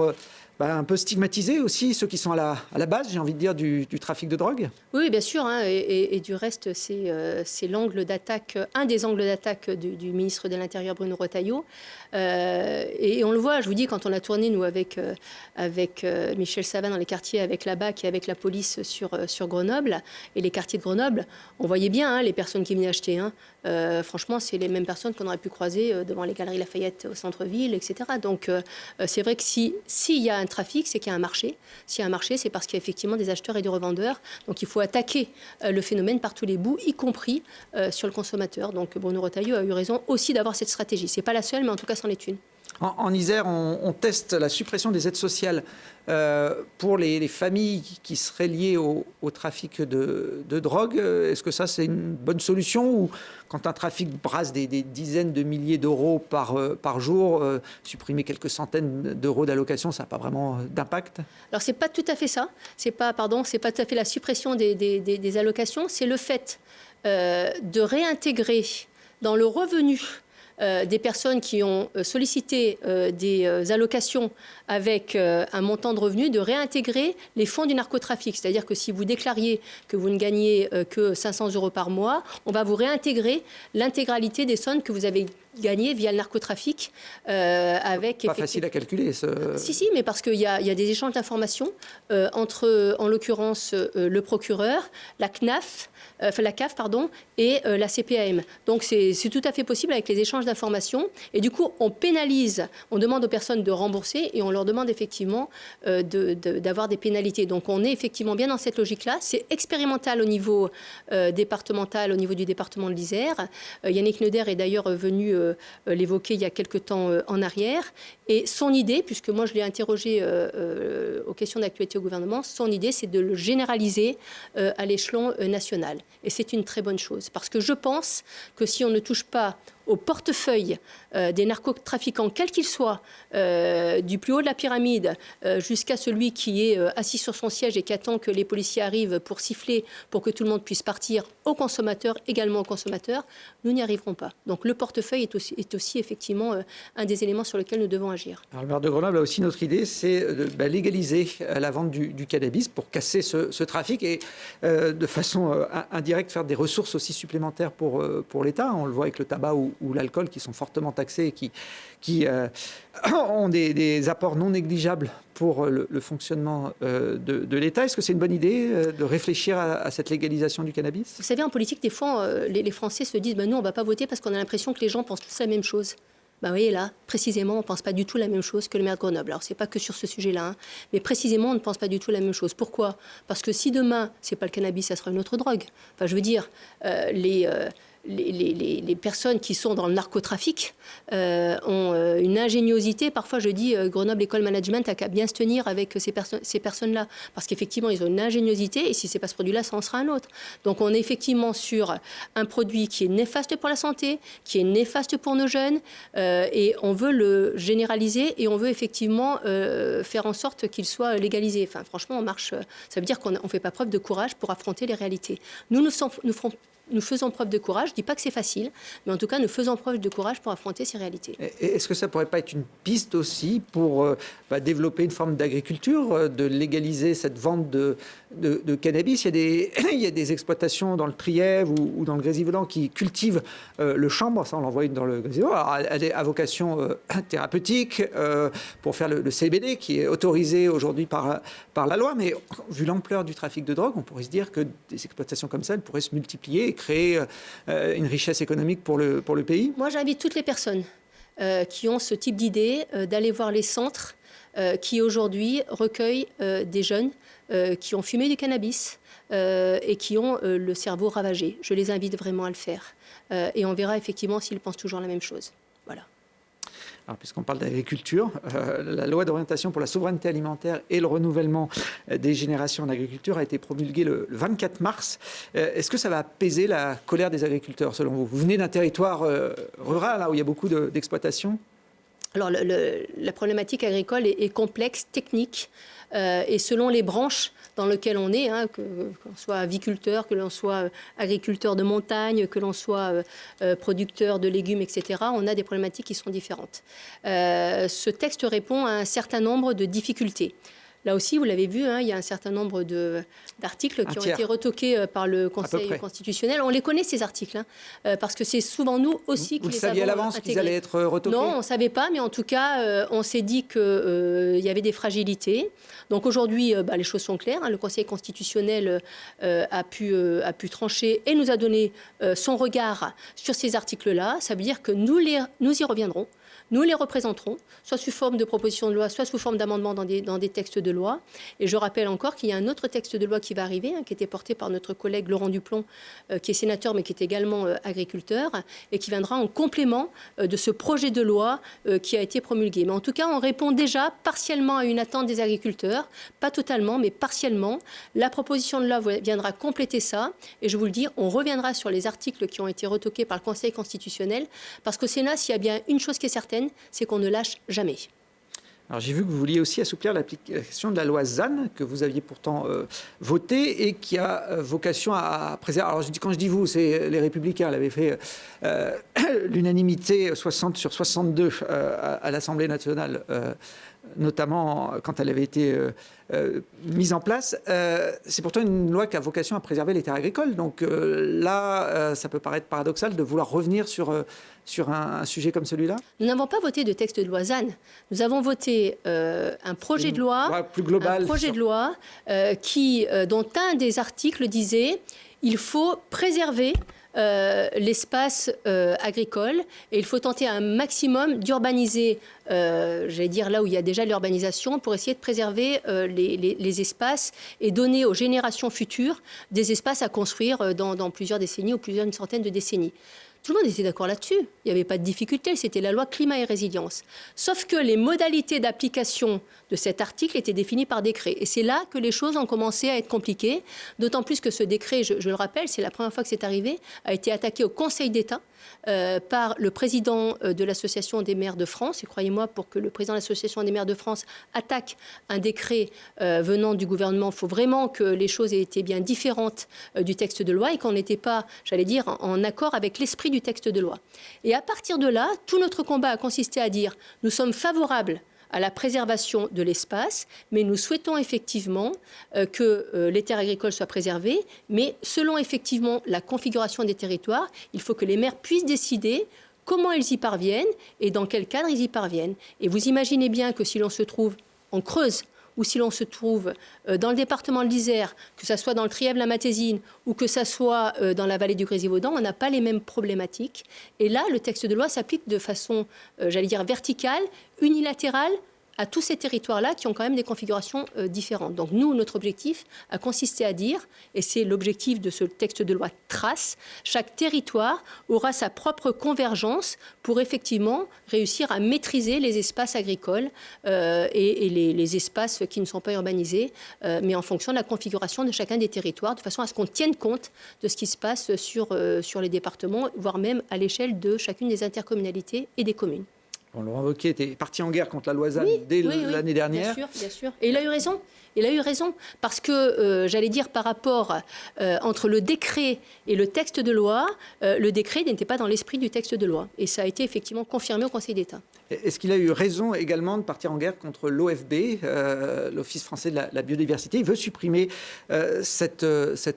un peu stigmatiser aussi ceux qui sont à la base, j'ai envie de dire, du trafic de drogue. Oui, bien sûr. Et du reste, c'est l'angle d'attaque, un des angles d'attaque du ministre de l'Intérieur, Bruno Retailleau. Et on le voit, je vous dis, quand on a tourné, nous, avec Michel Savin dans les quartiers, avec la BAC et avec la police sur Grenoble, et les quartiers de Grenoble, on voyait bien les personnes qui venaient acheter. Franchement, c'est les mêmes personnes qu'on aurait pu croiser devant les Galeries Lafayette au centre-ville, etc. Donc, c'est vrai que s'il y a un trafic, c'est qu'il y a un marché. S'il y a un marché, c'est parce qu'il y a effectivement des acheteurs et des revendeurs. Donc, il faut attaquer le phénomène par tous les bouts, y compris sur le consommateur. Donc, Bruno Retailleau a eu raison aussi d'avoir cette stratégie. C'est pas la seule, mais en tout cas, c'en est une. En Isère, on teste la suppression des aides sociales pour les familles qui seraient liées au trafic de drogue. Est-ce que ça, c'est une bonne solution, ou quand un trafic brasse des dizaines de milliers d'euros par jour, supprimer quelques centaines d'euros d'allocation, ça n'a pas vraiment d'impact? Alors, c'est pas tout à fait ça. C'est pas tout à fait la suppression des allocations. C'est le fait de réintégrer dans le revenu des personnes qui ont sollicité des allocations avec un montant de revenus, de réintégrer les fonds du narcotrafic. C'est-à-dire que si vous déclariez que vous ne gagnez que 500 euros par mois, on va vous réintégrer l'intégralité des sommes que vous avez gagnées via le narcotrafic. Pas facile à calculer. Si, mais parce qu'il y a des échanges d'informations entre, en l'occurrence, le procureur, la CNAF, la CAF, et la CPAM. Donc c'est tout à fait possible avec les échanges d'informations. Et du coup, on pénalise, on demande aux personnes de rembourser et on leur demande effectivement d'avoir des pénalités. Donc on est effectivement bien dans cette logique-là. C'est expérimental au niveau départemental, au niveau du département de l'Isère. Yannick Neuder est d'ailleurs venu l'évoquer il y a quelque temps en arrière. Et son idée, puisque moi je l'ai interrogé aux questions d'actualité au gouvernement, son idée c'est de le généraliser à l'échelon national. Et c'est une très bonne chose, parce que je pense que si on ne touche pas au portefeuille des narcotrafiquants, quels qu'ils soient, du plus haut de la pyramide jusqu'à celui qui est assis sur son siège et qui attend que les policiers arrivent pour siffler, pour que tout le monde puisse partir, aux consommateurs, également aux consommateurs, nous n'y arriverons pas. Donc le portefeuille est aussi effectivement un des éléments sur lesquels nous devons agir. Alors, le maire de Grenoble a aussi notre idée, c'est de légaliser la vente du cannabis pour casser ce trafic et de façon indirecte faire des ressources aussi supplémentaires pour l'État. On le voit avec le tabac ou ou l'alcool, qui sont fortement taxés et qui ont des apports non négligeables pour le fonctionnement de l'État. Est-ce que c'est une bonne idée de réfléchir à cette légalisation du cannabis? Vous savez, en politique, des fois, les Français se disent nous, on ne va pas voter parce qu'on a l'impression que les gens pensent tous la même chose. Vous voyez, là, précisément, on ne pense pas du tout la même chose que le maire de Grenoble. Alors, ce n'est pas que sur ce sujet-là, mais précisément, on ne pense pas du tout la même chose. Pourquoi? Parce que si demain, ce n'est pas le cannabis, ça sera une autre drogue. Enfin, je veux dire, les personnes qui sont dans le narcotrafic ont une ingéniosité. Parfois, je dis, Grenoble École Management a qu'à bien se tenir avec ces personnes-là. Parce qu'effectivement, ils ont une ingéniosité et si ce n'est pas ce produit-là, ça en sera un autre. Donc, on est effectivement sur un produit qui est néfaste pour la santé, qui est néfaste pour nos jeunes et on veut le généraliser et on veut effectivement faire en sorte qu'il soit légalisé. Enfin, franchement, on marche. Ça veut dire qu'on ne fait pas preuve de courage pour affronter les réalités. Nous faisons preuve de courage. Je ne dis pas que c'est facile, mais en tout cas, nous faisons preuve de courage pour affronter ces réalités. Est-ce que ça ne pourrait pas être une piste aussi pour développer une forme d'agriculture, de légaliser cette vente de cannabis? Il y a des exploitations dans le Trièves ou dans le Grésivaudan qui cultivent le chanvre. Ça, on l'envoie dans le Grésivaudan. Elle est à vocation thérapeutique pour faire le CBD qui est autorisé aujourd'hui par la loi. Mais vu l'ampleur du trafic de drogue, on pourrait se dire que des exploitations comme ça, elles pourraient se multiplier et créer une richesse économique pour le pays. Moi, j'invite toutes les personnes qui ont ce type d'idée d'aller voir les centres qui aujourd'hui recueillent des jeunes qui ont fumé du cannabis et qui ont le cerveau ravagé. Je les invite vraiment à le faire. Et on verra effectivement s'ils pensent toujours la même chose. Voilà. Alors, puisqu'on parle d'agriculture, la loi d'orientation pour la souveraineté alimentaire et le renouvellement des générations en agriculture a été promulguée le 24 mars. Est-ce que ça va apaiser la colère des agriculteurs, selon vous? Vous venez d'un territoire rural, là, où il y a beaucoup d'exploitations. Alors, la problématique agricole est complexe, technique, et selon les branches dans lesquelles on est, que l'on soit aviculteur, que l'on soit agriculteur de montagne, que l'on soit producteur de légumes, etc., on a des problématiques qui sont différentes. Ce texte répond à un certain nombre de difficultés. Là aussi, vous l'avez vu, il y a un certain nombre d'articles qui ont été retoqués par le Conseil constitutionnel. On les connaît, ces articles, parce que c'est souvent nous aussi qui les avons intégrés. Vous saviez à l'avance qu'ils allaient être retoqués? Non, on ne savait pas, mais en tout cas, on s'est dit qu'il y avait des fragilités. Donc aujourd'hui, les choses sont claires. Le Conseil constitutionnel a pu trancher et nous a donné son regard sur ces articles-là. Ça veut dire que nous y reviendrons. Nous les représenterons, soit sous forme de proposition de loi, soit sous forme d'amendement dans des textes de loi. Et je rappelle encore qu'il y a un autre texte de loi qui va arriver, qui était porté par notre collègue Laurent Duplon, qui est sénateur mais qui est également agriculteur, et qui viendra en complément de ce projet de loi qui a été promulgué. Mais en tout cas, on répond déjà partiellement à une attente des agriculteurs, pas totalement, mais partiellement. La proposition de loi viendra compléter ça. Et je vous le dis, on reviendra sur les articles qui ont été retoqués par le Conseil constitutionnel, parce qu'au Sénat, s'il y a bien une chose qui est certaine, c'est qu'on ne lâche jamais. Alors j'ai vu que vous vouliez aussi assouplir l'application de la loi ZAN, que vous aviez pourtant votée et qui a vocation à préserver. Alors quand je dis vous, c'est les Républicains. Elle avait fait l'unanimité 60 sur 62 à l'Assemblée nationale, notamment quand elle avait été mise en place. C'est pourtant une loi qui a vocation à préserver les terres agricoles. Donc là, ça peut paraître paradoxal de vouloir revenir sur un sujet comme celui-là. Nous n'avons pas voté de texte de loi ZAN. Nous avons voté un projet de loi, plus global, dont un des articles disait il faut préserver l'espace agricole et il faut tenter un maximum d'urbaniser, j'allais dire là où il y a déjà l'urbanisation, pour essayer de préserver les espaces et donner aux générations futures des espaces à construire dans plusieurs décennies ou plusieurs centaines de décennies. Tout le monde était d'accord là-dessus. Il n'y avait pas de difficulté. C'était la loi climat et résilience. Sauf que les modalités d'application de cet article étaient définies par décret. Et c'est là que les choses ont commencé à être compliquées. D'autant plus que ce décret, je le rappelle, c'est la première fois que c'est arrivé, a été attaqué au Conseil d'État par le président de l'Association des maires de France. Et croyez-moi, pour que le président de l'Association des maires de France attaque un décret venant du gouvernement, il faut vraiment que les choses aient été bien différentes du texte de loi et qu'on n'était pas, j'allais dire, en accord avec l'esprit du texte de loi. Et à partir de là, tout notre combat a consisté à dire nous sommes favorables à la préservation de l'espace, mais nous souhaitons effectivement que les terres agricoles soient préservées, mais selon effectivement la configuration des territoires, il faut que les maires puissent décider comment ils y parviennent et dans quel cadre ils y parviennent. Et vous imaginez bien que si l'on se trouve en Creuse, ou si l'on se trouve dans le département de l'Isère, que ce soit dans le Trièves, la Matésine, ou que ce soit dans la vallée du Grésivaudan, on n'a pas les mêmes problématiques. Et là, le texte de loi s'applique de façon, j'allais dire, verticale, unilatérale, à tous ces territoires-là qui ont quand même des configurations différentes. Donc nous, notre objectif a consisté à dire, et c'est l'objectif de ce texte de loi trace, chaque territoire aura sa propre convergence pour effectivement réussir à maîtriser les espaces agricoles et les espaces qui ne sont pas urbanisés, mais en fonction de la configuration de chacun des territoires, de façon à ce qu'on tienne compte de ce qui se passe sur les départements, voire même à l'échelle de chacune des intercommunalités et des communes. Bon, Laurent Wauquiez était parti en guerre contre la Loysanne dès l'année dernière. Bien sûr. Et il a eu raison. Il a eu raison parce que, j'allais dire, par rapport entre le décret et le texte de loi, le décret n'était pas dans l'esprit du texte de loi. Et ça a été effectivement confirmé au Conseil d'État. Est-ce qu'il a eu raison également de partir en guerre contre l'OFB, l'Office français de la biodiversité? Il veut supprimer cet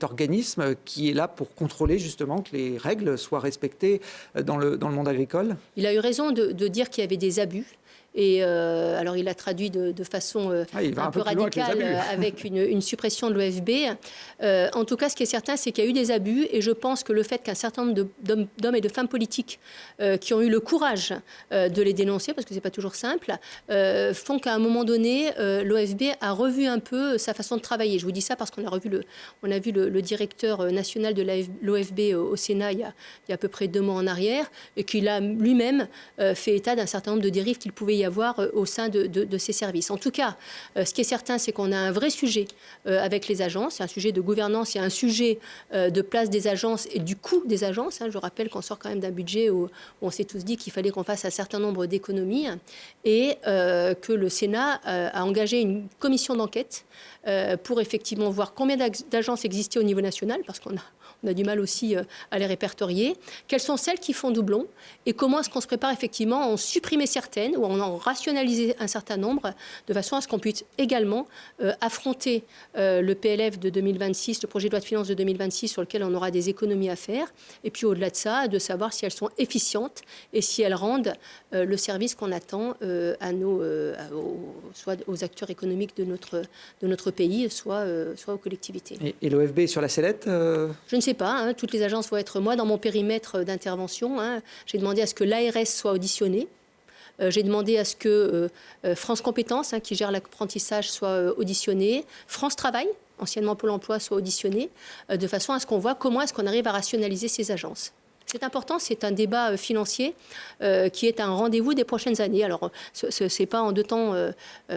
organisme qui est là pour contrôler justement que les règles soient respectées dans le monde agricole. Il a eu raison de dire qu'il y avait des abus. Et alors, il a traduit de façon un peu radicale avec une suppression de l'OFB. En tout cas, ce qui est certain, c'est qu'il y a eu des abus. Et je pense que le fait qu'un certain nombre d'hommes et de femmes politiques qui ont eu le courage de les dénoncer, parce que ce n'est pas toujours simple, font qu'à un moment donné, l'OFB a revu un peu sa façon de travailler. Je vous dis ça parce qu'on a vu le directeur national de l'OFB au Sénat il y a à peu près 2 mois en arrière, et qu'il a lui-même fait état d'un certain nombre de dérives qu'il pouvait y avoir au sein de ces services. En tout cas, ce qui est certain, c'est qu'on a un vrai sujet avec les agences. C'est un sujet de gouvernance, il y a un sujet de place des agences et du coût des agences. Je rappelle qu'on sort quand même d'un budget où on s'est tous dit qu'il fallait qu'on fasse un certain nombre d'économies et que le Sénat a engagé une commission d'enquête pour effectivement voir combien d'agences existaient au niveau national, parce qu'on a du mal aussi à les répertorier. Quelles sont celles qui font doublon et comment est-ce qu'on se prépare effectivement à en supprimer certaines ou à en rationaliser un certain nombre de façon à ce qu'on puisse également affronter le PLF de 2026, le projet de loi de finances de 2026 sur lequel on aura des économies à faire. Et puis au-delà de ça, de savoir si elles sont efficientes et si elles rendent le service qu'on attend soit aux acteurs économiques de notre pays, soit aux collectivités. Et l'OFB est sur la sellette Je ne sais pas, toutes les agences vont être moi dans mon périmètre d'intervention. J'ai demandé à ce que l'ARS soit auditionnée. J'ai demandé à ce que France Compétences, qui gère l'apprentissage, soit auditionnée. France Travail, anciennement Pôle emploi, soit auditionnée, de façon à ce qu'on voit comment est-ce qu'on arrive à rationaliser ces agences. C'est important, c'est un débat financier qui est un rendez-vous des prochaines années. Alors, ce n'est pas en 2 temps.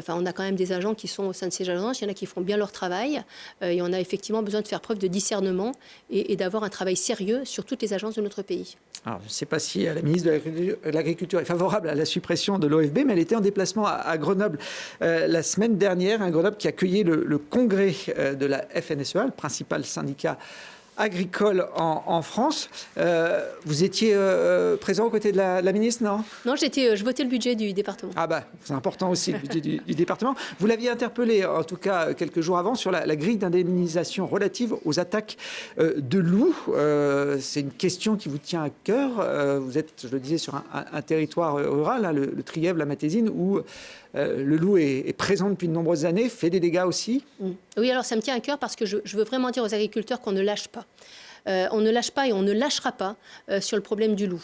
On a quand même des agents qui sont au sein de ces agences. Il y en a qui font bien leur travail. Et on a effectivement besoin de faire preuve de discernement et d'avoir un travail sérieux sur toutes les agences de notre pays. Alors, je ne sais pas si la ministre de l'Agriculture est favorable à la suppression de l'OFB, mais elle était en déplacement à Grenoble la semaine dernière. Un Grenoble qui accueillait le congrès de la FNSEA, le principal syndicat agricole en France. Vous étiez présent aux côtés de la ministre, non? Non, je votais le budget du département. Ah bah, c'est important aussi, le budget du département. Vous l'aviez interpellé, en tout cas, quelques jours avant, sur la grille d'indemnisation relative aux attaques de loups. C'est une question qui vous tient à cœur. Vous êtes, je le disais, sur un territoire rural, le Trièves, la Matésine, où le loup est présent depuis de nombreuses années, fait des dégâts aussi. Oui, alors ça me tient à cœur parce que je veux vraiment dire aux agriculteurs qu'on ne lâche pas. On ne lâche pas et on ne lâchera pas sur le problème du loup.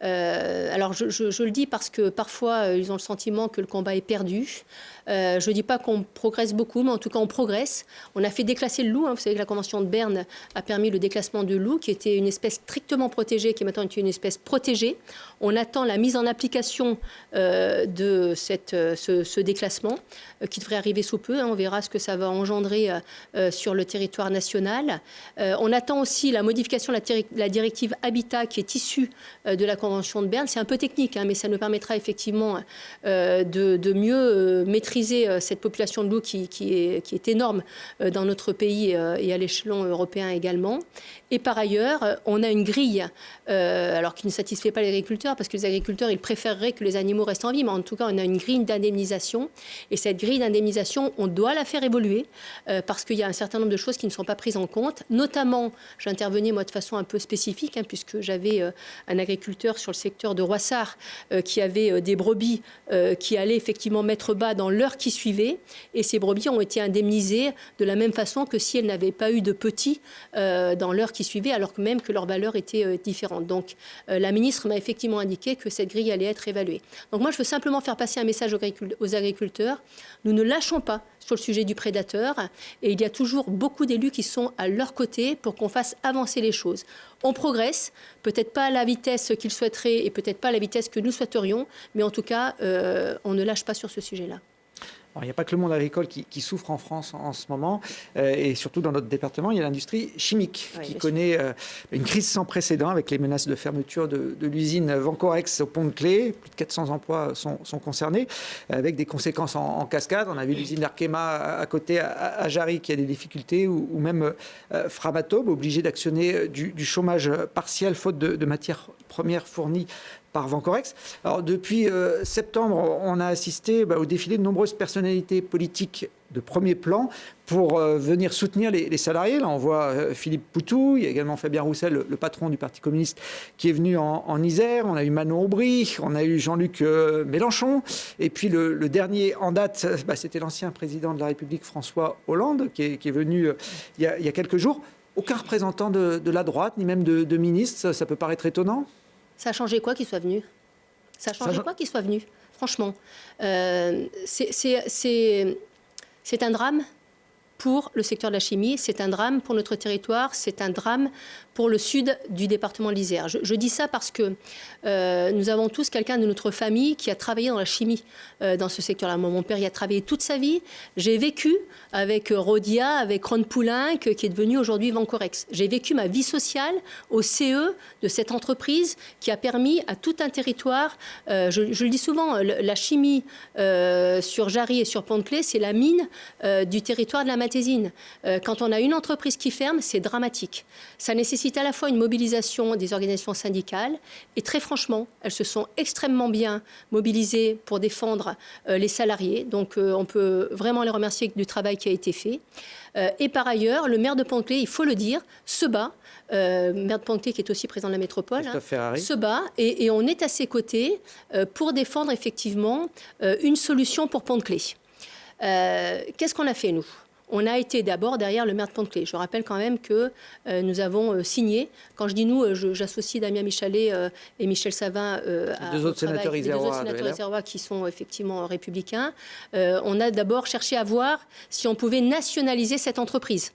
Alors je le dis parce que parfois ils ont le sentiment que le combat est perdu. Je ne dis pas qu'on progresse beaucoup, mais en tout cas on progresse. On a fait déclasser le loup. Vous savez que la Convention de Berne a permis le déclassement du loup, qui était une espèce strictement protégée, qui est maintenant une espèce protégée. On attend la mise en application de ce déclassement, qui devrait arriver sous peu. On verra ce que ça va engendrer sur le territoire national. On attend aussi la modification de la directive Habitat, qui est issue de la Convention de Berne. C'est un peu technique, mais ça nous permettra effectivement de mieux maîtriser cette population de loups qui est énorme dans notre pays et à l'échelon européen également. Et par ailleurs, on a une grille, alors qui ne satisfait pas les agriculteurs, parce que les agriculteurs, ils préféreraient que les animaux restent en vie, mais en tout cas, on a une grille d'indemnisation. Et cette grille d'indemnisation, on doit la faire évoluer, parce qu'il y a un certain nombre de choses qui ne sont pas prises en compte. Notamment, j'intervenais j'intervenais moi de façon un peu spécifique, puisque j'avais un agriculteur sur le secteur de Roissard qui avait des brebis qui allaient effectivement mettre bas dans l'heure qui suivait, et ces brebis ont été indemnisées de la même façon que si elles n'avaient pas eu de petits dans l'heure qui suivait, alors que même que leur valeur était différente. Donc la ministre m'a effectivement indiqué que cette grille allait être évaluée. Donc moi je veux simplement faire passer un message aux agriculteurs. Nous ne lâchons pas sur le sujet du prédateur, et il y a toujours beaucoup d'élus qui sont à leur côté pour qu'on fasse avancer les choses. On progresse, peut-être pas à la vitesse qu'ils souhaiteraient et peut-être pas à la vitesse que nous souhaiterions, mais en tout cas, on ne lâche pas sur ce sujet-là. Alors, il n'y a pas que le monde agricole qui souffre en France en ce moment, et surtout dans notre département, il y a l'industrie chimique qui connaît une crise sans précédent avec les menaces de fermeture de l'usine Vancorex au Pont-de-Claix. Plus de 400 emplois sont concernés, avec des conséquences en cascade. On a vu l'usine Arkema à côté, à Jarry, qui a des difficultés, ou même Framatome, obligé d'actionner du chômage partiel faute de matières premières fournies par Vancorex. Alors, depuis septembre, on a assisté au défilé de nombreuses personnalités politiques de premier plan pour venir soutenir les salariés. Là, on voit Philippe Poutou, il y a également Fabien Roussel, le patron du Parti communiste, qui est venu en Isère. On a eu Manon Aubry, on a eu Jean-Luc Mélenchon. Et puis le dernier en date, c'était l'ancien président de la République, François Hollande, qui est venu il y a quelques jours. Aucun représentant de la droite, ni même de ministre, ça peut paraître étonnant. Ça a changé quoi qu'il soit venu? Ça a changé quoi qu'il soit venu? Franchement, c'est un drame pour le secteur de la chimie, c'est un drame pour notre territoire, c'est un drame pour le sud du département de l'Isère. Je dis ça parce que nous avons tous quelqu'un de notre famille qui a travaillé dans la chimie dans ce secteur-là. Moi, mon père y a travaillé toute sa vie. J'ai vécu avec Rhodia, avec Ron Poulenc, qui est devenu aujourd'hui Vancorex. J'ai vécu ma vie sociale au CE de cette entreprise qui a permis à tout un territoire, je le dis souvent, la chimie sur Jarry et sur Pont-de-Claix, c'est la mine du territoire de la Matésine. Quand on a une entreprise qui ferme, c'est dramatique. Ça nécessite à la fois une mobilisation des organisations syndicales et très franchement, elles se sont extrêmement bien mobilisées pour défendre les salariés. Donc on peut vraiment les remercier du travail qui a été fait. Et par ailleurs, le maire de Pont-de-Claix, il faut le dire, se bat. Maire de Pont-de-Claix qui est aussi président de la métropole, se bat et on est à ses côtés pour défendre effectivement une solution pour Pont-de-Claix. Qu'est-ce qu'on a fait nous ? On a été d'abord derrière le maire de Pont-de-Claix. Je rappelle quand même que nous avons signé, quand je dis nous, j'associe Damien Michalet et Michel Savin à deux autres sénateurs isérois qui sont effectivement républicains. On a d'abord cherché à voir si on pouvait nationaliser cette entreprise.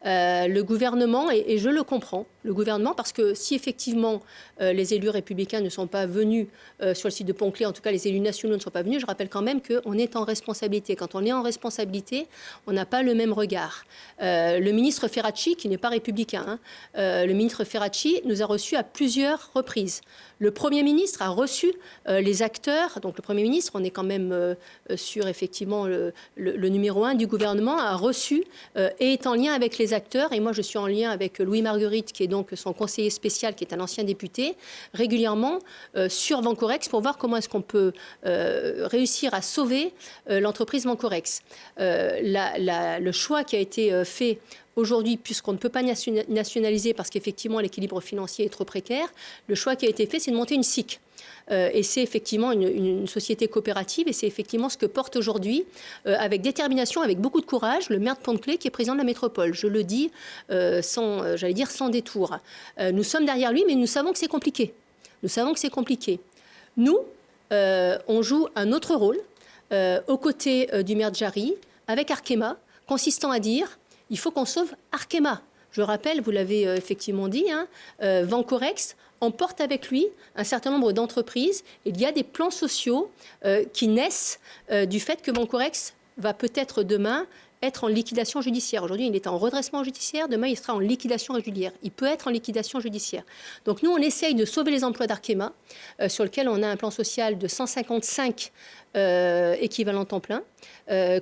Le gouvernement, et je le comprends, le gouvernement, parce que si effectivement les élus républicains ne sont pas venus sur le site de Pont-de-Claix, en tout cas les élus nationaux ne sont pas venus, je rappelle quand même qu'on est en responsabilité. Quand on est en responsabilité, on n'a pas le même regard. Le ministre Ferracci, qui n'est pas républicain, le ministre Ferracci nous a reçus à plusieurs reprises. Le Premier ministre a reçu les acteurs, donc le Premier ministre, on est quand même sur effectivement le numéro 1 du gouvernement, a reçu et est en lien avec les acteurs, et moi je suis en lien avec Louis Marguerite, qui est donc son conseiller spécial, qui est un ancien député, régulièrement sur Vancorex pour voir comment est-ce qu'on peut réussir à sauver l'entreprise Vancorex. Le choix qui a été fait aujourd'hui, puisqu'on ne peut pas nationaliser parce qu'effectivement l'équilibre financier est trop précaire, le choix qui a été fait, c'est de monter une SIC. Et c'est effectivement une société coopérative, et c'est effectivement ce que porte aujourd'hui, avec détermination, avec beaucoup de courage, le maire de Pont-de-Claix, qui est président de la métropole. Je le dis sans détour. Nous sommes derrière lui, mais nous savons que c'est compliqué. Nous savons que c'est compliqué. Nous, on joue un autre rôle aux côtés du maire de Jarry, avec Arkema, consistant à dire il faut qu'on sauve Arkema. Je rappelle, vous l'avez effectivement dit, Vancorex emporte avec lui un certain nombre d'entreprises. Il y a des plans sociaux qui naissent du fait que Vancorex va peut-être demain être en liquidation judiciaire. Aujourd'hui, il est en redressement judiciaire. Demain, il sera en liquidation régulière. Il peut être en liquidation judiciaire. Donc nous, on essaye de sauver les emplois d'Arkema, sur lequel on a un plan social de 155 équivalents temps plein,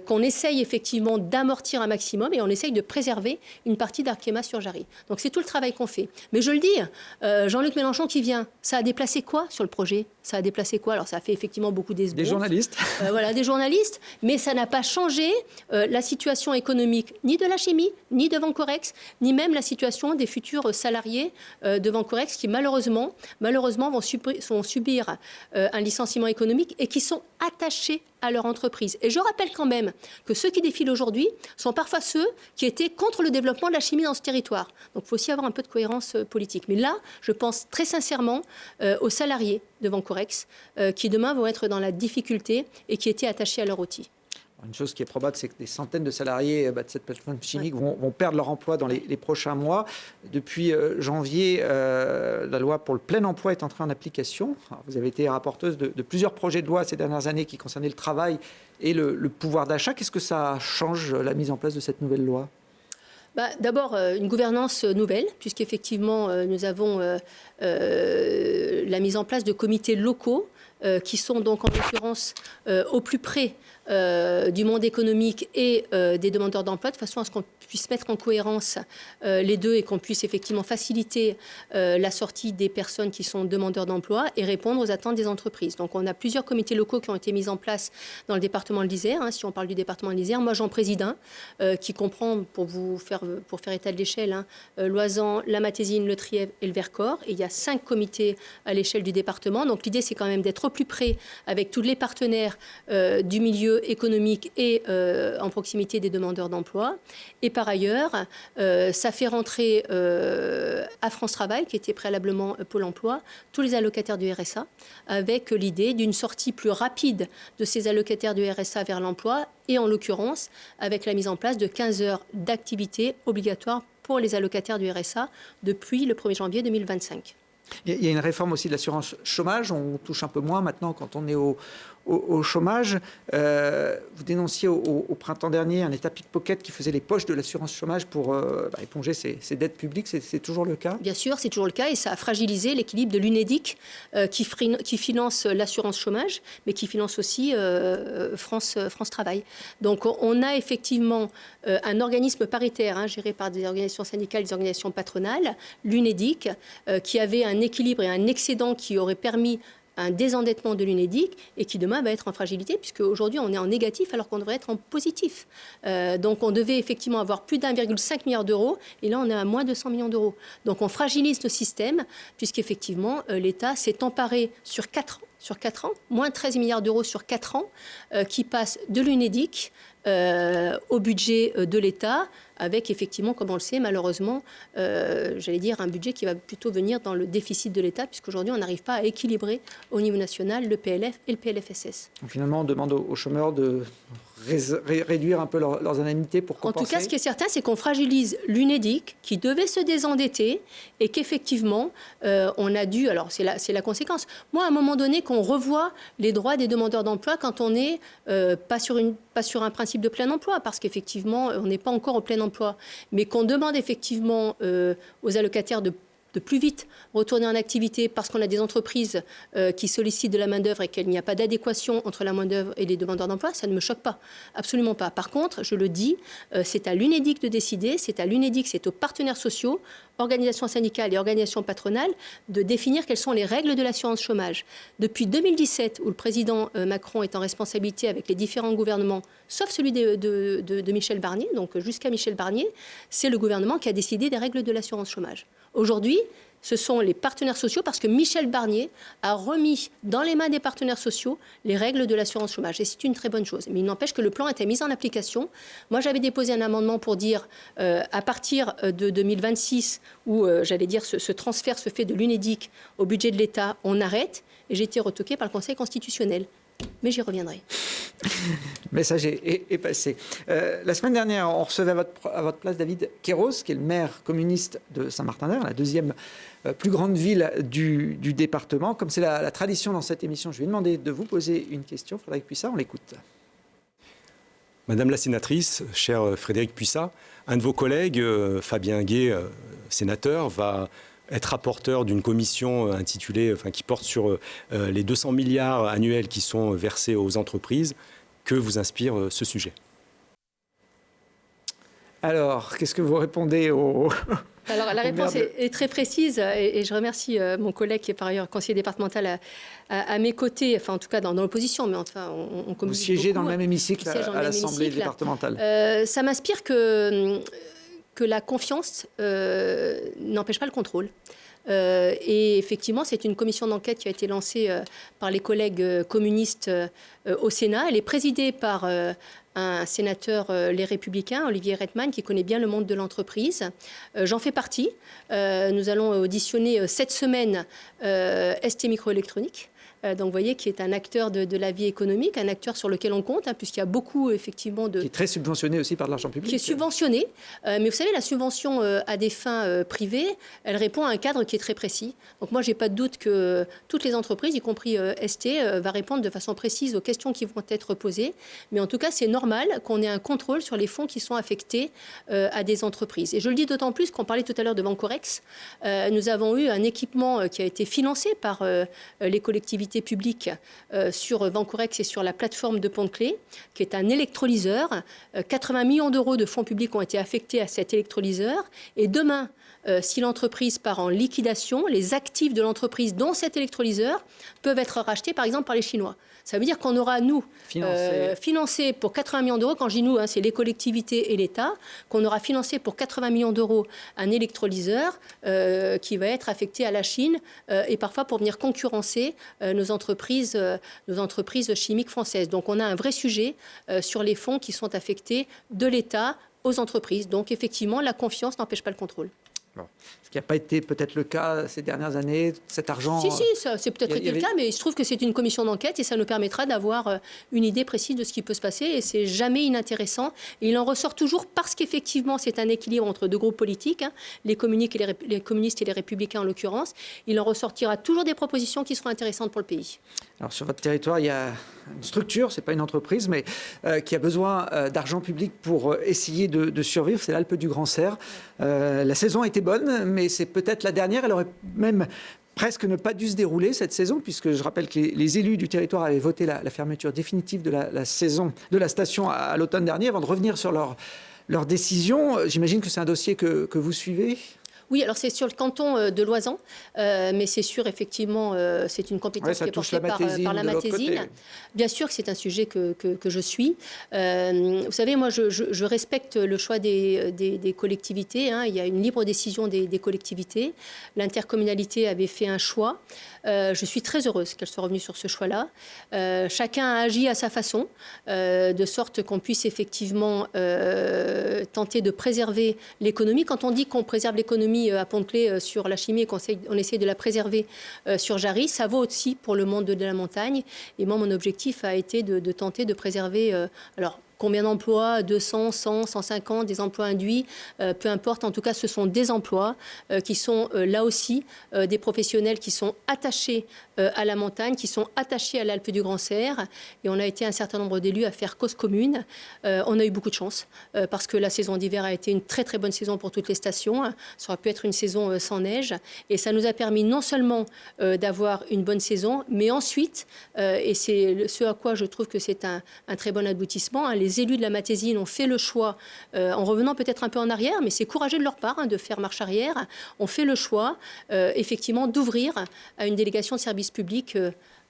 qu'on essaye effectivement d'amortir un maximum, et on essaye de préserver une partie d'Arkema sur Jarry. Donc c'est tout le travail qu'on fait. Mais je le dis, Jean-Luc Mélenchon qui vient, ça a déplacé quoi sur le projet? Ça a déplacé quoi? Alors ça a fait effectivement beaucoup d'esbroues. Des journalistes. Voilà, des journalistes, mais ça n'a pas changé la situation situation économique ni de la chimie, ni de Vencorex, ni même la situation des futurs salariés de Vencorex qui malheureusement vont subir un licenciement économique et qui sont attachés à leur entreprise. Et je rappelle quand même que ceux qui défilent aujourd'hui sont parfois ceux qui étaient contre le développement de la chimie dans ce territoire. Donc il faut aussi avoir un peu de cohérence politique. Mais là, je pense très sincèrement aux salariés de Vencorex qui demain vont être dans la difficulté et qui étaient attachés à leur outil. Une chose qui est probable, c'est que des centaines de salariés de cette plateforme chimique vont perdre leur emploi dans les prochains mois. Depuis janvier, la loi pour le plein emploi est entrée en application. Alors, vous avez été rapporteuse de plusieurs projets de loi ces dernières années qui concernaient le travail et le pouvoir d'achat. Qu'est-ce que ça change, la mise en place de cette nouvelle loi ? D'abord, une gouvernance nouvelle, puisqu'effectivement, nous avons la mise en place de comités locaux qui sont donc en l'occurrence au plus près du monde économique et des demandeurs d'emploi, de façon à ce qu'on puisse mettre en cohérence les deux et qu'on puisse effectivement faciliter la sortie des personnes qui sont demandeurs d'emploi et répondre aux attentes des entreprises. Donc on a plusieurs comités locaux qui ont été mis en place dans le département de l'Isère. Si on parle du département de l'Isère, moi j'en préside un qui comprend, pour faire état de l'échelle, Loisan, la Matésine, le Trièves et le Vercors. Et il y a 5 comités à l'échelle du département. Donc l'idée c'est quand même d'être au plus près avec tous les partenaires du milieu économique et en proximité des demandeurs d'emploi. Et par ailleurs, ça fait rentrer à France Travail, qui était préalablement Pôle emploi, tous les allocataires du RSA, avec l'idée d'une sortie plus rapide de ces allocataires du RSA vers l'emploi, et en l'occurrence avec la mise en place de 15 heures d'activité obligatoire pour les allocataires du RSA depuis le 1er janvier 2025. Il y a une réforme aussi de l'assurance chômage. On touche un peu moins maintenant quand on est au chômage. Vous dénonciez au printemps dernier un État pickpocket qui faisait les poches de l'assurance chômage pour éponger ses dettes publiques. C'est toujours le cas ? Bien sûr, c'est toujours le cas et ça a fragilisé l'équilibre de l'UNEDIC qui finance l'assurance chômage, mais qui finance aussi France Travail. Donc on a effectivement un organisme paritaire géré par des organisations syndicales, des organisations patronales, l'UNEDIC, qui avait un équilibre et un excédent qui aurait permis un désendettement de l'UNEDIC et qui demain va être en fragilité puisque aujourd'hui on est en négatif alors qu'on devrait être en positif. Donc on devait effectivement avoir plus d'1,5 milliard d'euros et là on est à moins de 100 millions d'euros. Donc on fragilise le système puisqu'effectivement l'État s'est emparé sur 4 ans, moins 13 milliards d'euros sur 4 ans qui passent de l'UNEDIC au budget de l'État, avec effectivement, comme on le sait, malheureusement, un budget qui va plutôt venir dans le déficit de l'État, puisqu'aujourd'hui, on n'arrive pas à équilibrer au niveau national le PLF et le PLFSS. Donc finalement, on demande aux chômeurs de réduire un peu leurs indemnités pour compenser. En tout cas, ce qui est certain, c'est qu'on fragilise l'UNEDIC, qui devait se désendetter, et qu'effectivement, on a dû... Alors, c'est la conséquence. Moi, à un moment donné, qu'on revoie les droits des demandeurs d'emploi quand on n'est pas sur un principe de plein emploi, parce qu'effectivement, on n'est pas encore au plein emploi, mais qu'on demande effectivement aux allocataires de plus vite retourner en activité parce qu'on a des entreprises qui sollicitent de la main-d'œuvre et qu'il n'y a pas d'adéquation entre la main-d'œuvre et les demandeurs d'emploi, ça ne me choque pas. Absolument pas. Par contre, je le dis, c'est à l'UNEDIC de décider, c'est à l'UNEDIC, c'est aux partenaires sociaux, organisations syndicales et organisations patronales, de définir quelles sont les règles de l'assurance chômage. Depuis 2017, où le président Macron est en responsabilité avec les différents gouvernements, sauf celui de Michel Barnier, donc jusqu'à Michel Barnier, c'est le gouvernement qui a décidé des règles de l'assurance chômage. Aujourd'hui, ce sont les partenaires sociaux, parce que Michel Barnier a remis dans les mains des partenaires sociaux les règles de l'assurance chômage. Et c'est une très bonne chose. Mais il n'empêche que le plan était mis en application. Moi, j'avais déposé un amendement pour dire, à partir de 2026, où, ce transfert se fait de l'UNEDIC au budget de l'État, on arrête. Et j'ai été retoquée par le Conseil constitutionnel. Mais j'y reviendrai. Le message est passé. La semaine dernière, on recevait à votre place David Queiroz, qui est le maire communiste de Saint-Martin-d'Hers, la deuxième plus grande ville du département. Comme c'est la tradition dans cette émission, je vais demander de vous poser une question. Frédérique Puissat, on l'écoute. Madame la sénatrice, chère Frédérique Puissat, un de vos collègues, Fabien Gay, sénateur, va être rapporteur d'une commission qui porte sur les 200 milliards annuels qui sont versés aux entreprises. Que vous inspire ce sujet ? Alors, qu'est-ce que vous répondez aux Alors la réponse est très précise et je remercie mon collègue qui est par ailleurs conseiller départemental à mes côtés, enfin en tout cas dans l'opposition, mais enfin on communique. Vous siégez beaucoup, dans le même hémicycle à l'Assemblée départementale. Ça m'inspire que la confiance n'empêche pas le contrôle. Et effectivement, c'est une commission d'enquête qui a été lancée par les collègues communistes au Sénat. Elle est présidée par un sénateur Les Républicains, Olivier Reitman, qui connaît bien le monde de l'entreprise. J'en fais partie. Nous allons auditionner cette semaine ST Microélectronique. Donc, vous voyez, qui est un acteur de la vie économique, un acteur sur lequel on compte, puisqu'il y a beaucoup, effectivement, qui est très subventionné aussi par de l'argent public. Qui est subventionné. Mais vous savez, la subvention à des fins privées, elle répond à un cadre qui est très précis. Donc, moi, je n'ai pas de doute que toutes les entreprises, y compris ST, va répondre de façon précise aux questions qui vont être posées. Mais en tout cas, c'est normal qu'on ait un contrôle sur les fonds qui sont affectés à des entreprises. Et je le dis d'autant plus qu'on parlait tout à l'heure de Vancorex. Nous avons eu un équipement qui a été financé par les collectivités publiques sur Vancorex et sur la plateforme de Pont-de-Clé, qui est un électrolyseur. 80 millions d'euros de fonds publics ont été affectés à cet électrolyseur. Et demain, si l'entreprise part en liquidation, les actifs de l'entreprise, dont cet électrolyseur, peuvent être rachetés par exemple par les Chinois. Ça veut dire qu'on aura, nous, financé pour 80 millions d'euros, quand je dis nous, c'est les collectivités et l'État, qu'on aura financé pour 80 millions d'euros un électrolyseur qui va être affecté à la Chine et parfois pour venir concurrencer nos entreprises chimiques françaises. Donc on a un vrai sujet sur les fonds qui sont affectés de l'État aux entreprises. Donc effectivement, la confiance n'empêche pas le contrôle. Bon. Ce qui n'a pas été peut-être le cas ces dernières années, cet argent... Si, c'est peut-être été le cas, mais il se trouve que c'est une commission d'enquête et ça nous permettra d'avoir une idée précise de ce qui peut se passer et c'est jamais inintéressant. Et il en ressort toujours parce qu'effectivement, c'est un équilibre entre deux groupes politiques, les communistes et les républicains en l'occurrence. Il en ressortira toujours des propositions qui seront intéressantes pour le pays. Alors, sur votre territoire, il y a une structure, ce n'est pas une entreprise, mais qui a besoin d'argent public pour essayer de survivre. C'est l'Alpe du Grand Serre. La saison a été bonne, mais c'est peut-être la dernière. Elle aurait même presque ne pas dû se dérouler cette saison, puisque je rappelle que les élus du territoire avaient voté la fermeture définitive de la station à l'automne dernier, avant de revenir sur leur décision. J'imagine que c'est un dossier que vous suivez. Oui, alors c'est sur le canton de Loisan, mais c'est sûr, effectivement, c'est une compétence qui est portée par la Matésine. Bien sûr que c'est un sujet que je suis. Vous savez, moi, je respecte le choix des collectivités. Il y a une libre décision des collectivités. L'intercommunalité avait fait un choix. Je suis très heureuse qu'elle soit revenue sur ce choix-là. Chacun a agi à sa façon, de sorte qu'on puisse effectivement tenter de préserver l'économie. Quand on dit qu'on préserve l'économie à Pont-de-Clé sur la chimie et qu'on essaie de la préserver sur Jarry, ça vaut aussi pour le monde de la montagne. Et moi, mon objectif a été de tenter de préserver... Combien d'emplois? 200, 100, 150, des emplois induits, peu importe. En tout cas, ce sont des emplois qui sont là aussi des professionnels qui sont attachés à la montagne, qui sont attachés à l'Alpe du Grand Serre. Et on a été un certain nombre d'élus à faire cause commune. On a eu beaucoup de chance parce que la saison d'hiver a été une très très bonne saison pour toutes les stations. Ça aurait pu être une saison sans neige. Et ça nous a permis non seulement d'avoir une bonne saison, mais ensuite, et c'est ce à quoi je trouve que c'est un très bon aboutissement, les élus de la Matésine ont fait le choix, en revenant peut-être un peu en arrière, mais c'est courageux de leur part de faire marche arrière, ont fait le choix, effectivement, d'ouvrir à une délégation de service public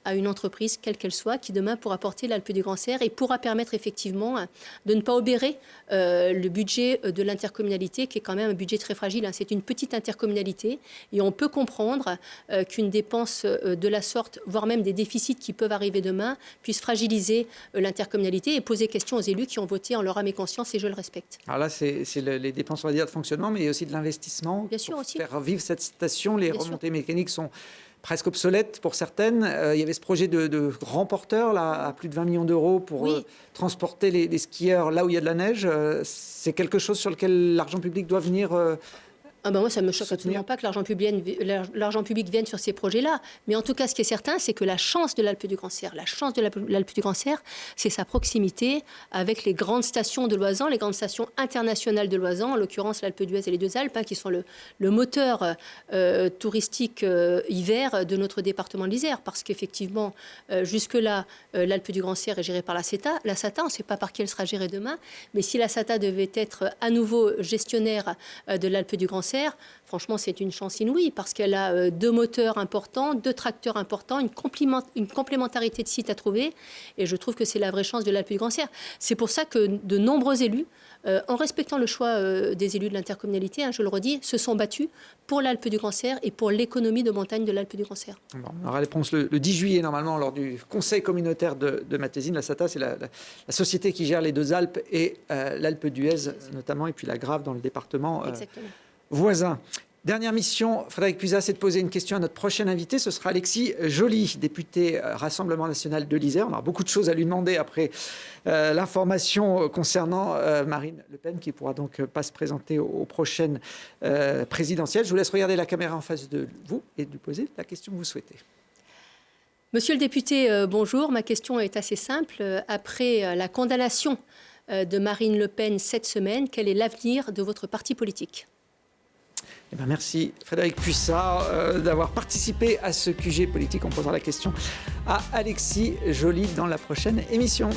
à une entreprise, quelle qu'elle soit, qui demain pourra porter l'Alpe du Grand Serre et pourra permettre effectivement de ne pas obérer le budget de l'intercommunalité, qui est quand même un budget très fragile. C'est une petite intercommunalité et on peut comprendre qu'une dépense de la sorte, voire même des déficits qui peuvent arriver demain, puisse fragiliser l'intercommunalité et poser question aux élus qui ont voté en leur âme et conscience, et je le respecte. Alors là, c'est les dépenses, on va dire, de fonctionnement, mais il y a aussi de l'investissement. Bien sûr, aussi. Faire vivre cette station, les remontées mécaniques sont presque obsolète pour certaines. Il y avait ce projet de grand porteur là, à plus de 20 millions d'euros pour transporter les skieurs là où il y a de la neige. C'est quelque chose sur lequel l'argent public doit venir moi, ça ne me choque absolument pas que l'argent public vienne sur ces projets-là. Mais en tout cas, ce qui est certain, c'est que la chance de l'Alpe du Grand Serre, c'est sa proximité avec les grandes stations de Loisan, les grandes stations internationales de Loisan, en l'occurrence l'Alpe d'Huez et les Deux Alpes, qui sont le moteur touristique hiver de notre département de l'Isère. Parce qu'effectivement, jusque-là, l'Alpe du Grand Serre est gérée par la SATA. On ne sait pas par qui elle sera gérée demain. Mais si la SATA devait être à nouveau gestionnaire de l'Alpe du Grand Serre, Cancer, franchement, c'est une chance inouïe parce qu'elle a 2 moteurs importants, 2 tracteurs importants, une complémentarité de sites à trouver. Et je trouve que c'est la vraie chance de l'Alpe du Grand Cerf. C'est pour ça que de nombreux élus, en respectant le choix des élus de l'intercommunalité, je le redis, se sont battus pour l'Alpe du Grand Cerf et pour l'économie de montagne de l'Alpe du Grand Cerf. Bon, on aura la réponse le 10 juillet, normalement, lors du conseil communautaire de Matésine. La SATA, c'est la société qui gère les 2 Alpes et l'Alpe d'Huez, notamment, et puis la Grave dans le département voisin. Dernière mission, Frédérique Puisat, c'est de poser une question à notre prochain invité. Ce sera Alexis Joly, député Rassemblement national de l'Isère. On aura beaucoup de choses à lui demander après l'information concernant Marine Le Pen, qui ne pourra donc pas se présenter aux prochaines présidentielles. Je vous laisse regarder la caméra en face de vous et lui poser la question que vous souhaitez. Monsieur le député, bonjour. Ma question est assez simple. Après la condamnation de Marine Le Pen cette semaine, quel est l'avenir de votre parti politique ? Eh bien, merci Frédérique Puisat d'avoir participé à ce QG politique. On posera la question à Alexis Joly dans la prochaine émission.